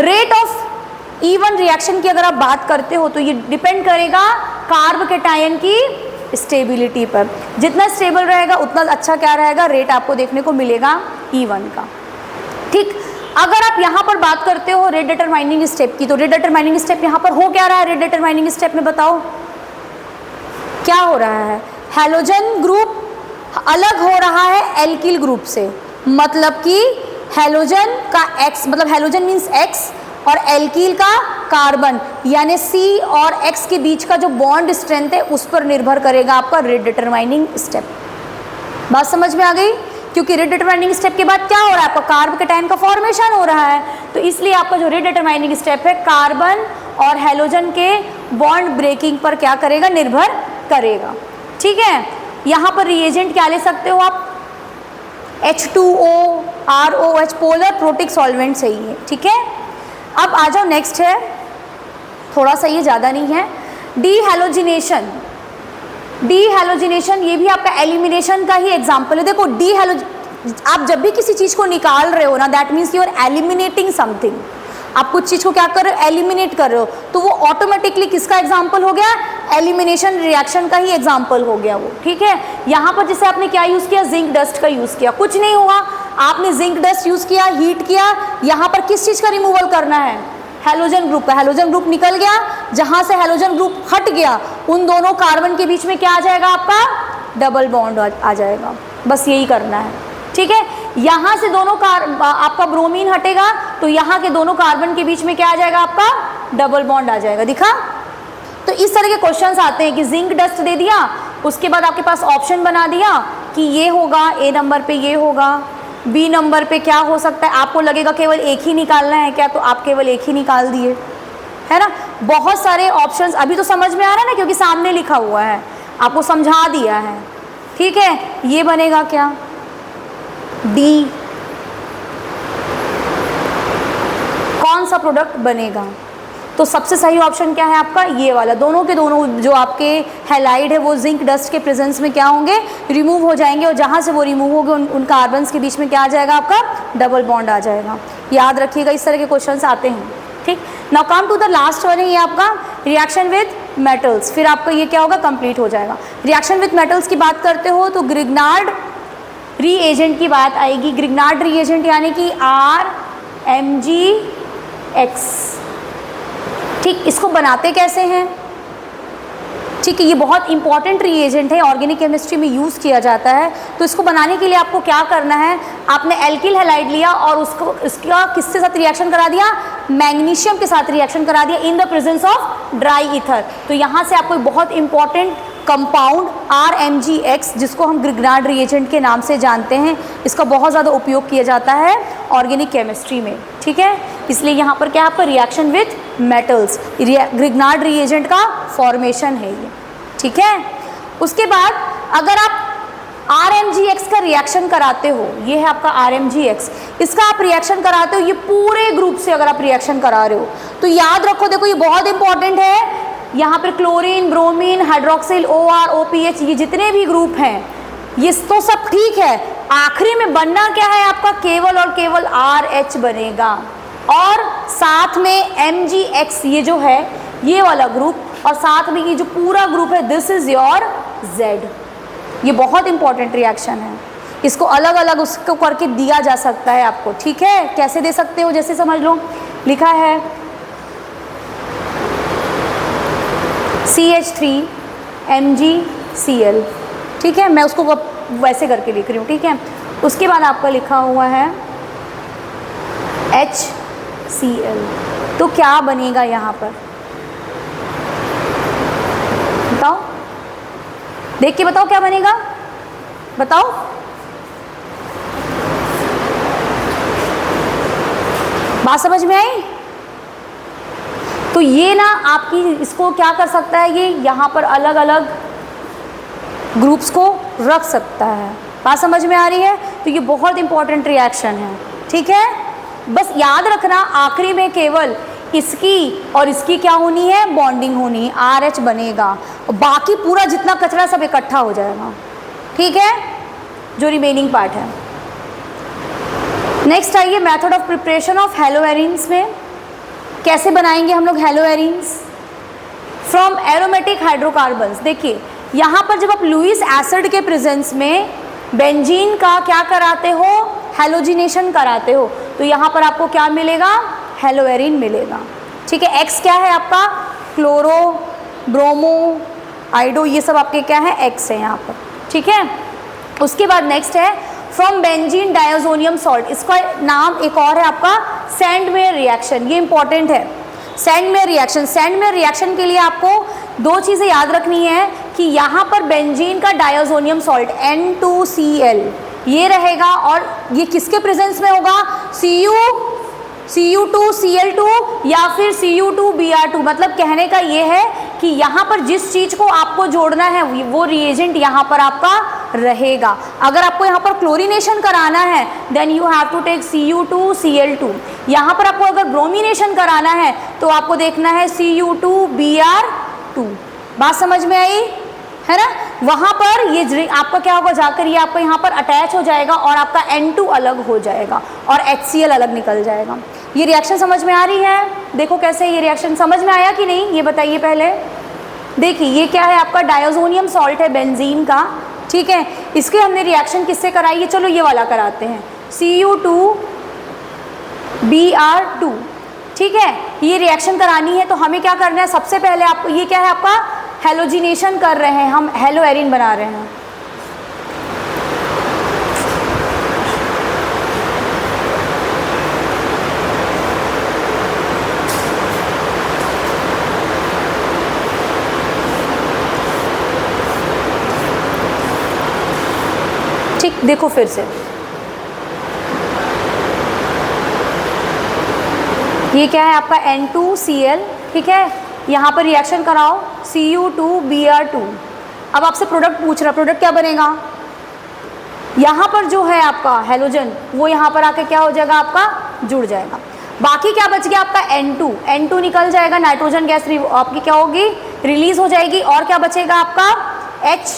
रेट ऑफ E1 रिएक्शन की अगर आप बात करते हो तो ये डिपेंड करेगा कार्बोकेटाइन की स्टेबिलिटी पर। जितना स्टेबल रहेगा उतना अच्छा क्या रहेगा? रेट आपको देखने को मिलेगा E1 का। ठीक। अगर आप यहाँ पर बात करते हो रेट डिटरमाइनिंग स्टेप की, तो रेट डिटरमाइनिंग स्टेप यहाँ पर हो क्या रहा है? रेट डिटरमाइनिंग स्टेप में बताओ क्या हो रहा है? हैलोजन ग्रुप अलग हो रहा है एल्किल ग्रुप से, मतलब कि हैलोजन का X, मतलब हैलोजन मीन्स X, और एल्कील का कार्बन यानी C और X के बीच का जो बॉन्ड स्ट्रेंथ है उस पर निर्भर करेगा आपका रेट डिटरमाइनिंग स्टेप। बात समझ में आ गई? क्योंकि रेट डिटरमाइनिंग स्टेप के बाद क्या हो रहा है? आपका कार्बोकेटाइन का फॉर्मेशन हो रहा है, तो इसलिए आपका जो रेट डिटरमाइनिंग स्टेप है कार्बन और हैलोजन के बॉन्ड ब्रेकिंग पर क्या करेगा? निर्भर करेगा। ठीक है। यहाँ पर रिएजेंट क्या ले सकते हो आप? H2O, ROH, polar protic solvent सही है। ठीक है। अब आ जाओ, नेक्स्ट है, थोड़ा सा ये ज़्यादा नहीं है, डीहैलोजिनेशन। डीहैलोजिनेशन ये भी आपका एलिमिनेशन का ही एग्जाम्पल है। देखो आप जब भी किसी चीज़ को निकाल रहे हो ना, that means you are eliminating something. आप कुछ चीज़ को क्या कर रहे हो? एलिमिनेट कर रहे हो, तो वो ऑटोमेटिकली किसका एग्जाम्पल हो गया? एलिमिनेशन रिएक्शन का ही एग्जाम्पल हो गया वो। ठीक है। यहाँ पर जैसे आपने क्या यूज़ किया? जिंक डस्ट का यूज़ किया। कुछ नहीं हुआ, आपने जिंक डस्ट यूज़ किया, हीट किया, यहाँ पर किस चीज़ का रिमूवल करना है? हैलोजन ग्रुप का। हैलोजन ग्रुप निकल गया, जहाँ से हैलोजन ग्रुप हट गया उन दोनों कार्बन के बीच में क्या आ जाएगा? आपका डबल बॉन्ड आ जाएगा। बस यही करना है। ठीक है। यहाँ से दोनों आपका ब्रोमीन हटेगा तो यहाँ के दोनों कार्बन के बीच में क्या आ जाएगा? आपका डबल बॉन्ड आ जाएगा। दिखा? तो इस तरह के क्वेश्चंस आते हैं कि जिंक डस्ट दे दिया, उसके बाद आपके पास ऑप्शन बना दिया कि ये होगा, A नंबर पे ये होगा, B नंबर पे क्या हो सकता है। आपको लगेगा केवल एक ही निकालना है क्या, तो आप केवल एक ही निकाल दिए, है ना। बहुत सारे ऑप्शंस अभी तो समझ में आ रहा है ना, क्योंकि सामने लिखा हुआ है, आपको समझा दिया है। ठीक है। ये बनेगा क्या? D। कौन सा प्रोडक्ट बनेगा? तो सबसे सही ऑप्शन क्या है आपका? ये वाला। दोनों के दोनों जो आपके हैलाइड है वो जिंक डस्ट के प्रेजेंस में क्या होंगे? रिमूव हो जाएंगे, और जहाँ से वो रिमूव होंगे उन कार्बन्स के बीच में क्या आ जाएगा? आपका डबल बॉन्ड आ जाएगा। याद रखिएगा, इस तरह के क्वेश्चंस आते हैं। ठीक। Now come to the last one है ये आपका रिएक्शन विद मेटल्स। फिर आपका ये क्या होगा? कंप्लीट हो जाएगा। रिएक्शन विद मेटल्स की बात करते हो तो ग्रिग्नार्ड रीएजेंट की बात आएगी। ग्रिग्नार्ड रीएजेंट यानी कि RMgX। ठीक। इसको बनाते कैसे हैं? ठीक है। ये बहुत इंपॉर्टेंट रीएजेंट है, ऑर्गेनिक केमिस्ट्री में यूज़ किया जाता है। तो इसको बनाने के लिए आपको क्या करना है? आपने एल्किल हैलाइड लिया और उसका किसके साथ रिएक्शन करा दिया? मैग्नीशियम के साथ रिएक्शन करा दिया in the presence of dry ether. तो यहाँ से आपको बहुत इंपॉर्टेंट कंपाउंड RMgX, जिसको हम ग्रिग्नार्ड रिएजेंट के नाम से जानते हैं, इसका बहुत ज़्यादा उपयोग किया जाता है ऑर्गेनिक केमिस्ट्री में। ठीक है। इसलिए यहाँ पर क्या आपका reaction with metals, Grignard reagent का फॉर्मेशन है ये। ठीक है। उसके बाद अगर आप RMgx का रिएक्शन कराते हो, ये है आपका RMgx, इसका आप रिएक्शन कराते हो, ये पूरे ग्रुप से अगर आप रिएक्शन करा रहे हो तो याद रखो, देखो ये बहुत इंपॉर्टेंट है, यहाँ पर chlorine, bromine, hydroxyl, OR, OPH, ये जितने भी ग्रुप हैं ये तो सब ठीक है, आखिरी में बनना क्या है आपका, केवल और केवल RH बनेगा, और साथ में MgX ये जो है ये वाला ग्रुप, और साथ में ये जो पूरा ग्रुप है दिस इज योर Z। ये बहुत इंपॉर्टेंट रिएक्शन है, इसको अलग अलग उसको करके दिया जा सकता है आपको, ठीक है। कैसे दे सकते हो, जैसे समझ लो, लिखा है CH3MgCl, ठीक है, मैं उसको वैसे करके लिख रही हूँ, ठीक है। उसके बाद आपका लिखा हुआ है HCl, तो क्या बनेगा यहाँ पर बताओ, देख के बताओ क्या बनेगा, बताओ। बात समझ में आई? तो ये ना आपकी इसको क्या कर सकता है, ये यहाँ पर अलग अलग ग्रुप्स को रख सकता है। बात समझ में आ रही है? तो ये बहुत इंपॉर्टेंट रिएक्शन है, ठीक है। बस याद रखना आखिरी में केवल इसकी और इसकी क्या होनी है, बॉन्डिंग होनी है, RH बनेगा, और बाकी पूरा जितना कचरा सब इकट्ठा हो जाएगा, ठीक है, जो रिमेनिंग पार्ट है। नेक्स्ट आइए मेथड ऑफ प्रिपरेशन ऑफ हेलोएरिन्स में कैसे बनाएंगे हम लोग हेलोएरिन्स फ्रॉम एरोमेटिक हाइड्रोकार्बन्स। देखिए यहाँ पर जब आप लुईस एसिड के प्रेजेंस में बेंजीन का क्या कराते हो, हेलोजिनेशन कराते हो, तो यहाँ पर आपको क्या मिलेगा, हेलोएरिन मिलेगा, ठीक है। X क्या है आपका, क्लोरो, ब्रोमो, आइडो, ये सब आपके क्या है, X है यहाँ पर, ठीक है। उसके बाद नेक्स्ट है फ्रॉम बेंजीन डायज़ोनियम सॉल्ट, इसका नाम एक और है आपका सैंडमेयर रिएक्शन, ये इंपॉर्टेंट है। सैंडमेयर रिएक्शन, सैंडमेयर रिएक्शन के लिए आपको दो चीज़ें याद रखनी है कि यहाँ पर बेंजीन का डायज़ोनियम सॉल्ट N2Cl ये रहेगा, और ये किसके प्रेजेंस में होगा, Cu2Cl2 या फिर Cu2Br2। मतलब कहने का ये है कि यहाँ पर जिस चीज़ को आपको जोड़ना है वो रिएजेंट यहाँ पर आपका रहेगा। अगर आपको यहाँ पर क्लोरीनेशन कराना है then you have to take Cu2Cl2। यहाँ पर आपको अगर ब्रोमिनेशन कराना है तो आपको देखना है Cu2Br2। बात समझ में आई है ना? वहाँ पर ये आपका क्या होगा, जाकर ये आपको यहाँ पर अटैच हो जाएगा और आपका N2 अलग हो जाएगा और HCl अलग निकल जाएगा। ये रिएक्शन समझ में आ रही है? देखो कैसे ये रिएक्शन समझ में आया कि नहीं, ये बताइए पहले। देखिए ये क्या है, आपका डायज़ोनियम सॉल्ट है बेंजीन का, ठीक है। इसके हमने रिएक्शन किससे कराई है, चलो ये वाला कराते हैं, Cu2Br2, ठीक है। ये रिएक्शन करानी है तो हमें क्या करना है, सबसे पहले आपको ये क्या है, आपका हेलोजिनेशन कर रहे हैं हम, हेलोएरिन बना रहे हैं। ठीक, देखो फिर से ये क्या है आपका N2Cl, ठीक है। यहाँ पर रिएक्शन कराओ Cu2Br2। अब आपसे प्रोडक्ट पूछ रहा है, प्रोडक्ट क्या बनेगा, यहाँ पर जो है आपका हेलोजन वो यहाँ पर आके क्या हो जाएगा, आपका जुड़ जाएगा। बाकी क्या बच गया आपका N2 निकल जाएगा, नाइट्रोजन गैस आपकी क्या होगी, रिलीज हो जाएगी। और क्या बचेगा आपका H,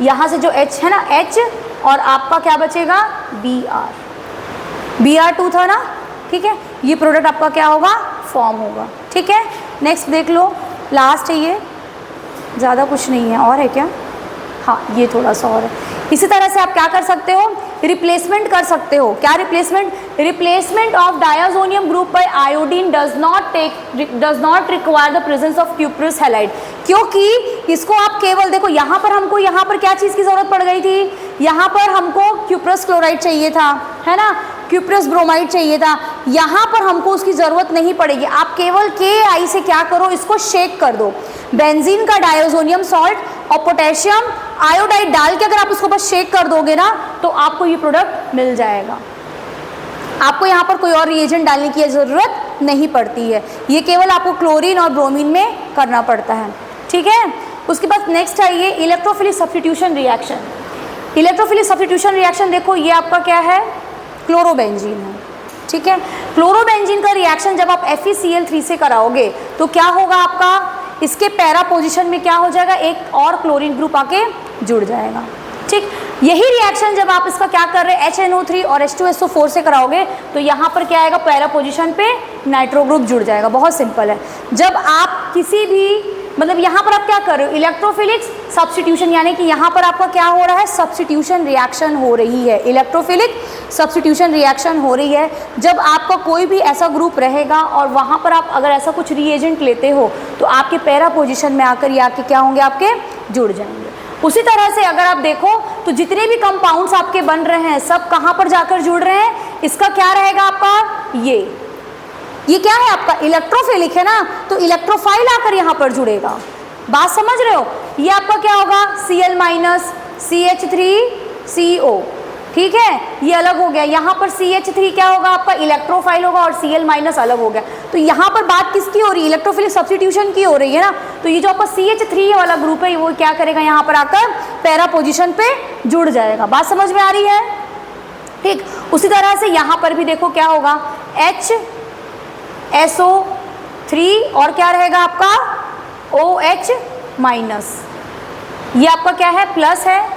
यहाँ से जो H है ना H, और आपका क्या बचेगा Br2 था ना, ठीक है। ये प्रोडक्ट आपका क्या होगा, फॉर्म होगा, ठीक है। नेक्स्ट देख लो, लास्ट है ये, ज़्यादा कुछ नहीं है। और है क्या, हाँ ये थोड़ा सा और है। इसी तरह से आप क्या कर सकते हो, रिप्लेसमेंट कर सकते हो। क्या replacement of diazonium group by iodine does not require the presence of cuprous halide. क्योंकि इसको आप केवल देखो, यहाँ पर हमको यहाँ पर क्या चीज़ की ज़रूरत पड़ गई थी, यहाँ पर हमको क्यूप्रस क्लोराइड चाहिए था, है ना, क्यूप्रस ब्रोमाइड चाहिए था। यहाँ पर हमको उसकी ज़रूरत नहीं पड़ेगी। आप केवल KI से क्या करो, इसको शेक कर दो। बेंजीन का डायज़ोनियम सॉल्ट और पोटेशियम आयोडाइड डाल के अगर आप उसको बस शेक कर दोगे ना तो आपको ये प्रोडक्ट मिल जाएगा। आपको यहाँ पर कोई और रिएजेंट डालने की ज़रूरत नहीं पड़ती है, ये केवल आपको क्लोरीन और ब्रोमीन में करना पड़ता है, ठीक है। उसके बाद नेक्स्ट है ये electrophilic substitution reaction. Electrophilic substitution reaction देखो, ये आपका क्या है, क्लोरोबेंजीन है, ठीक है। क्लोरोबेंजीन का रिएक्शन जब आप FeCl3 से कराओगे तो क्या होगा आपका, इसके पैरा पोजीशन में क्या हो जाएगा, एक और क्लोरीन ग्रुप आके जुड़ जाएगा, ठीक। यही रिएक्शन जब आप इसका क्या कर रहे हैं HNO3 और H2SO4 से कराओगे तो यहाँ पर क्या आएगा, पैरा पोजीशन पे नाइट्रो ग्रुप जुड़ जाएगा। बहुत सिंपल है। जब आप किसी भी मतलब यहाँ पर आप क्या कर रहे हो, इलेक्ट्रोफिलिक सब्स्टिट्यूशन, यानी कि यहाँ पर आपका क्या हो रहा है, सब्स्टिट्यूशन रिएक्शन हो रही है, इलेक्ट्रोफिलिक सब्स्टिट्यूशन रिएक्शन हो रही है। जब आपका कोई भी ऐसा ग्रुप रहेगा और वहाँ पर आप अगर ऐसा कुछ रिएजेंट लेते हो तो आपके पैरा पोजीशन में आकर ये आपके क्या होंगे, आपके जुड़ जाएंगे। उसी तरह से अगर आप देखो तो जितने भी कंपाउंड्स आपके बन रहे हैं सब कहाँ पर जाकर जुड़ रहे हैं, इसका क्या रहेगा आपका, ये क्या है आपका, इलेक्ट्रोफिलिक है ना, तो इलेक्ट्रोफाइल आकर यहाँ पर जुड़ेगा। बात समझ रहे हो, ये आपका क्या होगा, Cl- CH3CO, ठीक है, ये अलग हो गया। यहाँ पर CH3 क्या होगा आपका, इलेक्ट्रोफाइल होगा और Cl- अलग हो गया। तो यहाँ पर बात किसकी हो रही है, इलेक्ट्रोफिलिक सब्स्टिट्यूशन की हो रही है ना। तो ये जो आपका CH3 वाला ग्रुप है वो क्या करेगा, यहाँ पर आकर पैरा पोजीशन पे जुड़ जाएगा। बात समझ में आ रही है, ठीक। उसी तरह से यहाँ पर भी देखो क्या होगा, HSO3 और क्या रहेगा आपका OH-, ये आपका क्या है, प्लस है,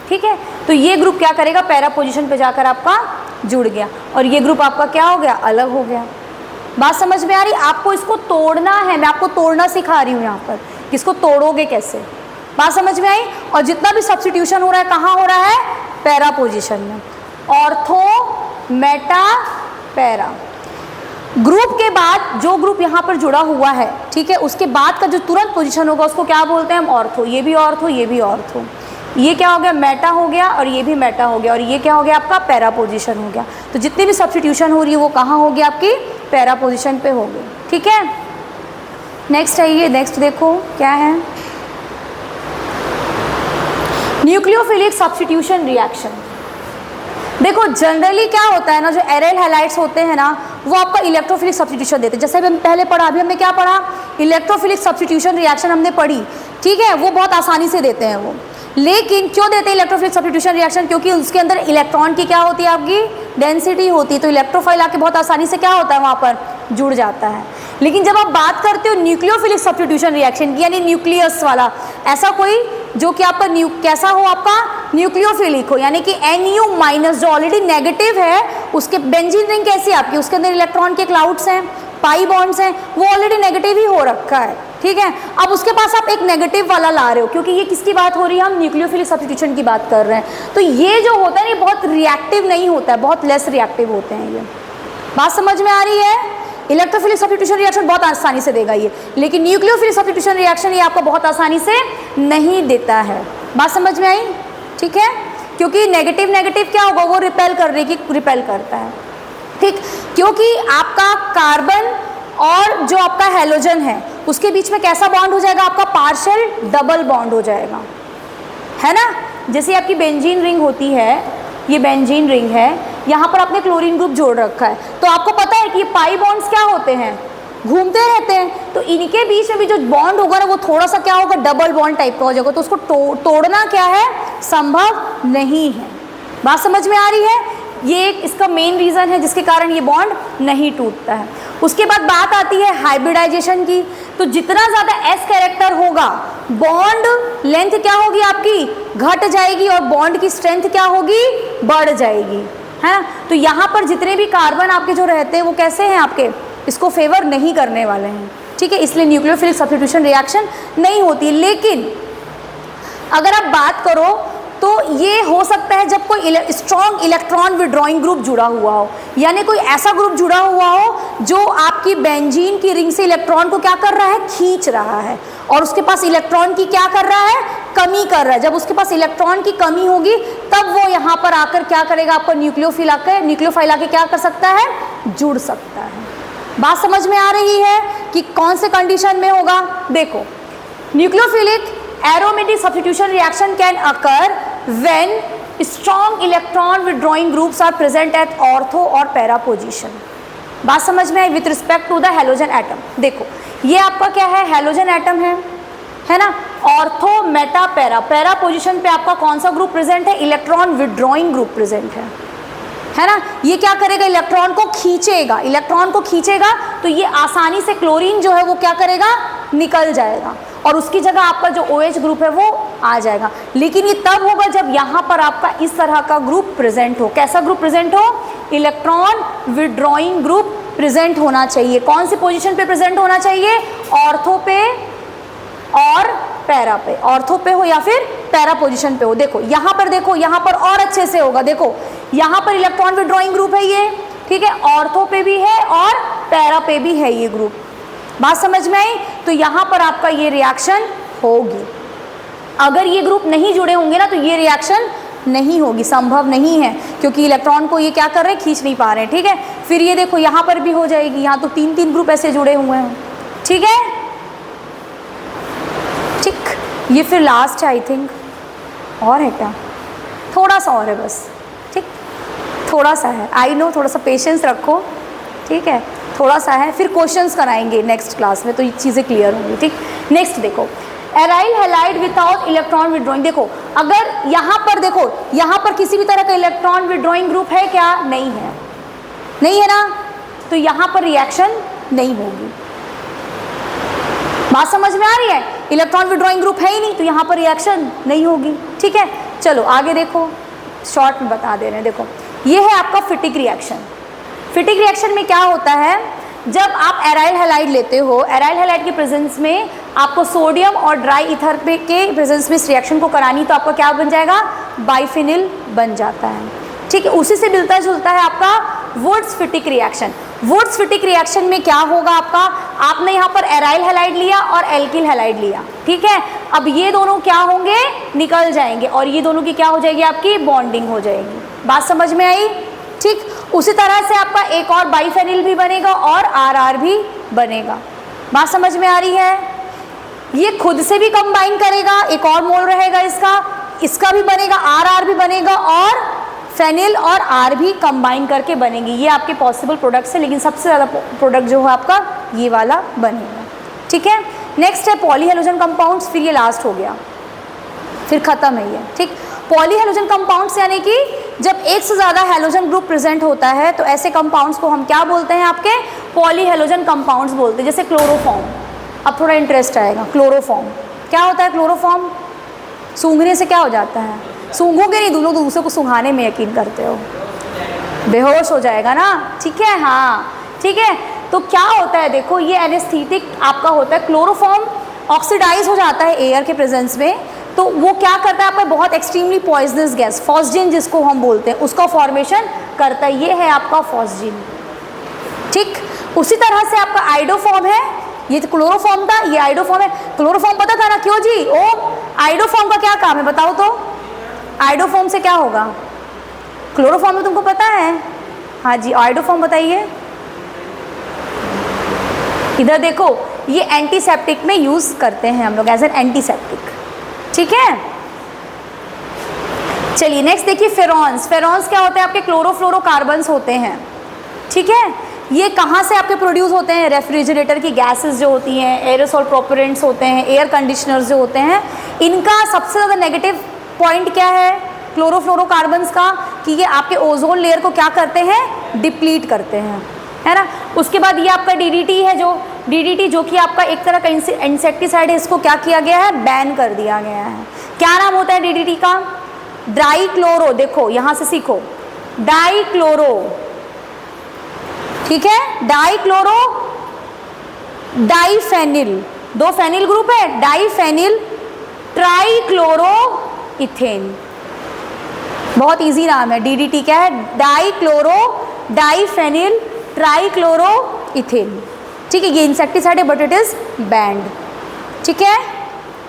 ठीक है। तो ये ग्रुप क्या करेगा, पैरा पोजीशन पे जाकर आपका जुड़ गया और ये ग्रुप आपका क्या हो गया, अलग हो गया। बात समझ में आ रही, आपको इसको तोड़ना है, मैं आपको तोड़ना सिखा रही हूँ यहाँ पर, किसको तोड़ोगे कैसे, बात समझ में आई। और जितना भी सब्स्टिट्यूशन हो रहा है कहाँ हो रहा है, पैरा पोजीशन में, ऑर्थो मेटा पैरा। ग्रुप के बाद जो ग्रुप यहाँ पर जुड़ा हुआ है, ठीक है, उसके बाद का जो तुरंत पोजीशन होगा उसको क्या बोलते हैं हम, ऑर्थो। ये भी ऑर्थो, ये भी ऑर्थो, ये क्या हो गया, मेटा हो गया और ये भी मेटा हो गया और ये क्या हो गया आपका, पैरा पोजीशन हो गया। तो जितनी भी सब्स्टिट्यूशन हो रही है वो कहाँ होगी, आपकी पैरा पोजीशन पे होगी, ठीक है। नेक्स्ट है ये, नेक्स्ट देखो क्या है, न्यूक्लियोफिलिक सब्स्टिट्यूशन रिएक्शन। देखो जनरली क्या होता है ना, जो एराइल हैलाइड्स होते हैं ना वो आपका इलेक्ट्रोफिलिक सब्स्टिट्यूशन देते हैं। जैसे अभी हम पहले पढ़ा, अभी हमने क्या पढ़ा, इलेक्ट्रोफिलिक सब्स्टिट्यूशन रिएक्शन हमने पढ़ी, ठीक है, वो बहुत आसानी से देते हैं वो। लेकिन क्यों देते हैं इलेक्ट्रोफिलिक सब्स्टिट्यूशन रिएक्शन, क्योंकि उसके अंदर इलेक्ट्रॉन की क्या होती है, आपकी डेंसिटी होती है, तो इलेक्ट्रोफाइल आके बहुत आसानी से क्या होता है वहाँ पर जुड़ जाता है। लेकिन जब आप बात करते हो न्यूक्लियोफिलिक सब्स्टिट्यूशन रिएक्शन की, यानी न्यूक्लियस वाला, ऐसा कोई जो कि आपका कैसा हो, आपका न्यूक्लियोफिलिक हो, यानी कि Nu- जो ऑलरेडी नेगेटिव है, उसके बेंजीन रिंग कैसी है आपकी, उसके अंदर इलेक्ट्रॉन के क्लाउड्स हैं, पाई बॉन्ड्स हैं, वो ऑलरेडी नेगेटिव ही हो रखा है, ठीक है। अब उसके पास आप एक नेगेटिव वाला ला रहे हो, क्योंकि ये किसकी बात हो रही है, हम न्यूक्लियोफिलिक सब्स्टिट्यूशन की बात कर रहे हैं। तो ये जो होता है ये बहुत रिएक्टिव नहीं होता है, बहुत लेस रिएक्टिव होते हैं ये। बात समझ में आ रही है, इलेक्ट्रोफिलिक सब्स्टिट्यूशन रिएक्शन बहुत आसानी से देगा ये, लेकिन न्यूक्लियोफिलिक सब्स्टिट्यूशन रिएक्शन ये आपको बहुत आसानी से नहीं देता है। बात समझ में आई, ठीक है, क्योंकि नेगेटिव नेगेटिव क्या होगा, वो रिपेल करने की रिपेल करता है, ठीक। क्योंकि आपका कार्बन और जो आपका हैलोजन है उसके बीच में कैसा बॉन्ड हो जाएगा, आपका पार्शियल डबल बॉन्ड हो जाएगा, है ना। जैसे आपकी बेंजीन रिंग होती है, ये बेंजीन रिंग है, यहाँ पर आपने क्लोरीन ग्रुप जोड़ रखा है, तो आपको पता है कि ये पाई बॉन्ड्स क्या होते हैं, घूमते रहते हैं, तो इनके बीच में भी जो बॉन्ड होगा ना वो थोड़ा सा क्या होगा, डबल बॉन्ड टाइप का हो जाएगा, तो उसको तोड़ना क्या है, संभव नहीं है। बात समझ में आ रही है, ये एक इसका मेन रीज़न है जिसके कारण ये बॉन्ड नहीं टूटता है। उसके बाद बात आती है हाइब्रिडाइजेशन की, तो जितना ज़्यादा S कैरेक्टर होगा बॉन्ड लेंथ क्या होगी आपकी, घट जाएगी और बॉन्ड की स्ट्रेंथ क्या होगी, बढ़ जाएगी, है ना। तो यहाँ पर जितने भी कार्बन आपके जो रहते हैं वो कैसे हैं आपके, इसको फेवर नहीं करने वाले हैं, ठीक है, इसलिए न्यूक्लियोफिलिक सब्स्टिट्यूशन रिएक्शन नहीं होती। लेकिन अगर आप बात करो तो ये हो सकता है जब कोई स्ट्रॉन्ग इलेक्ट्रॉन विड्रॉइंग ग्रुप जुड़ा हुआ हो, यानी कोई ऐसा ग्रुप जुड़ा हुआ हो जो आपकी बेंजीन की रिंग से इलेक्ट्रॉन को क्या कर रहा है, खींच रहा है, और उसके पास इलेक्ट्रॉन की क्या कर रहा है, कमी कर रहा है। जब उसके पास इलेक्ट्रॉन की कमी होगी तब वो यहाँ पर आकर क्या करेगा, आपको न्यूक्लियोफाइल आके क्या कर सकता है, जुड़ सकता है। बात समझ में आ रही है कि कौन से कंडीशन में होगा। देखो, nucleophilic aromatic substitution reaction can occur when strong electron withdrawing groups are present at ortho or para position। बात समझ में आई, with respect to the halogen atom. देखो ये आपका क्या है, हेलोजन एटम है, है ना। Ortho, Meta, para, para position पे आपका कौन सा ग्रुप प्रेजेंट है, इलेक्ट्रॉन विड्रॉइंग ग्रुप प्रेजेंट है ना। ये क्या करेगा, इलेक्ट्रॉन को खींचेगा, इलेक्ट्रॉन को खींचेगा तो ये आसानी से क्लोरीन जो है वो क्या करेगा, निकल जाएगा और उसकी जगह आपका जो OH ग्रुप है वो आ जाएगा। लेकिन ये तब होगा जब यहाँ पर आपका इस तरह का ग्रुप प्रेजेंट हो। कैसा ग्रुप प्रेजेंट हो, इलेक्ट्रॉन विड्रॉइंग ग्रुप प्रेजेंट होना चाहिए। कौन सी पोजीशन पे प्रेजेंट होना चाहिए, ऑर्थो पे और पैरा पे, ऑर्थो पे हो या फिर पैरा पोजीशन पे हो। देखो यहाँ पर, देखो यहाँ पर और अच्छे से होगा। देखो यहाँ पर इलेक्ट्रॉन विड्रॉइंग ग्रुप है ये, ठीक है, ऑर्थो पे भी है और पैरा पे भी है ये ग्रुप। बात समझ में आई। तो यहाँ पर आपका ये रिएक्शन होगी। अगर ये ग्रुप नहीं जुड़े होंगे ना तो ये रिएक्शन नहीं होगी, संभव नहीं है, क्योंकि इलेक्ट्रॉन को ये क्या कर रहे हैं, खींच नहीं पा रहे हैं, ठीक है। फिर ये देखो यहाँ पर भी हो जाएगी, यहाँ तो 3-3 ग्रुप ऐसे जुड़े हुए हैं, ठीक है, ठीक। ये फिर लास्ट है आई थिंक, और है क्या, थोड़ा सा और है बस, ठीक, थोड़ा सा है, आई नो, थोड़ा सा पेशेंस रखो, ठीक है, थोड़ा सा है, फिर क्वेश्चंस कराएंगे नेक्स्ट क्लास में तो ये चीज़ें क्लियर होंगी, ठीक। नेक्स्ट देखो, aryl halide without electron withdrawing. देखो अगर यहाँ पर देखो, यहाँ पर किसी भी तरह का इलेक्ट्रॉन विड्रॉइंग ग्रुप है क्या, नहीं है, नहीं है ना, तो यहाँ पर रिएक्शन नहीं होगी। बात समझ में आ रही है, इलेक्ट्रॉन विड्रॉइंग ग्रुप है ही नहीं तो यहाँ पर रिएक्शन नहीं होगी, ठीक है। चलो आगे देखो, शॉर्ट में बता दे रहे हैं। देखो ये है आपका फिटिक रिएक्शन। फिटिक रिएक्शन में क्या होता है, जब आप एराइल हैलाइड लेते हो, एराइल हैलाइड के प्रेजेंस में आपको सोडियम और ड्राई ईथर के प्रेजेंस में इस रिएक्शन को करानी, तो आपका क्या बन जाएगा, बाइफिनिल बन जाता है, ठीक है। उसी से मिलता जुलता है आपका Wurtz Fittig reaction. Wurtz Fittig reaction में क्या होगा आपका, आपने यहाँ पर एराइल हैलाइड लिया और एल्किल हैलाइड लिया, ठीक है। अब ये दोनों क्या होंगे, निकल जाएंगे और ये दोनों की क्या हो जाएगी, आपकी बॉन्डिंग हो जाएगी। बात समझ में आई, ठीक। उसी तरह से आपका एक और बाइफेनिल भी बनेगा और RR भी बनेगा। बात समझ में आ रही है। ये खुद से भी कंबाइन करेगा, एक और मोल रहेगा इसका, इसका भी बनेगा, RR भी बनेगा और फेनिल और R भी कंबाइन करके बनेंगे। ये आपके पॉसिबल प्रोडक्ट्स है, लेकिन सबसे ज़्यादा प्रोडक्ट जो है आपका ये वाला बनेगा, ठीक है। नेक्स्ट है पॉलीहेलोजन कंपाउंड्स, फिर ये लास्ट हो गया, फिर ख़त्म है ये, ठीक। पॉलीहेलोजन कंपाउंड्स यानी कि जब एक से ज़्यादा हेलोजन ग्रुप प्रेजेंट होता है तो ऐसे कंपाउंड्स को हम क्या बोलते हैं, आपके पॉलीहेलोजन कंपाउंड्स बोलते हैं। जैसे क्लोरोफॉर्म, अब थोड़ा इंटरेस्ट आएगा। क्लोरोफॉर्म क्या होता है, क्लोरोफॉर्म सूंघने से क्या हो जाता है, सूंघोगे नहीं, दोनों दूसरे को सूंघाने में यकीन करते हो, बेहोश हो जाएगा ना, ठीक है, हाँ ठीक है। तो क्या होता है, देखो ये एनेस्थेटिक आपका होता है। क्लोरोफॉर्म ऑक्सीडाइज हो जाता है एयर के प्रेजेंस में, तो वो क्या करता है, आपका बहुत एक्सट्रीमली पॉइजनस गैस फॉस्जिन जिसको हम बोलते हैं उसका फॉर्मेशन करता है। ये है आपका फॉस्जिन, ठीक। उसी तरह से आपका आइडोफॉर्म है, ये तो क्लोरोफॉर्म था, ये आइडोफॉर्म है। क्लोरोफॉर्म पता था ना, क्यों जी, ओ आइडोफॉर्म का क्या काम है बताओ तो, आइडोफॉर्म से क्या होगा, क्लोरोफॉर्म में तुमको पता है, हाँ जी, आइडोफॉर्म बताइए। इधर देखो, ये एंटीसेप्टिक में यूज करते हैं हम लोग एज एन एंटीसेप्टिक, ठीक है। चलिए नेक्स्ट देखिए फेरॉन्स। फेरॉन्स क्या होते हैं, आपके क्लोरोफ्लोरोकार्बन्स होते हैं, ठीक है। ये कहाँ से आपके प्रोड्यूस होते हैं, रेफ्रिजरेटर की गैसेस जो होती हैं, एरोसोल प्रोपेरेंट्स होते हैं, एयर कंडीशनर्स जो होते हैं, इनका सबसे ज़्यादा नेगेटिव पॉइंट क्या है क्लोरोफ्लोरोकार्बन्स का, कि ये आपके ओजोन लेयर को क्या करते हैं, डिप्लीट करते हैं, है ना। उसके बाद ये आपका DDT है, जो DDT जो कि आपका एक तरह का इंसेक्टिसाइड है, इसको क्या किया गया है, बैन कर दिया गया है। क्या नाम होता है DDT का, डाइक्लोरो, देखो यहाँ से सीखो, डाइक्लोरो, ठीक है, डाइक्लोरो डाइफेनिल, दो फेनिल ग्रुप है, डाइफेनिल ट्राइक्लोरो इथेन, बहुत इजी नाम है। DDT क्या है, डाइक्लोरो डाइफेनिल ट्राइक्लोरो इथेन, ठीक है। ये इंसेक्टिसाइड है बट इट इज बैंड, ठीक है।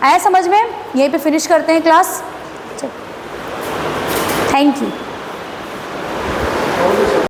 आया समझ में, यहीं पे फिनिश करते हैं क्लास, थैंक यू।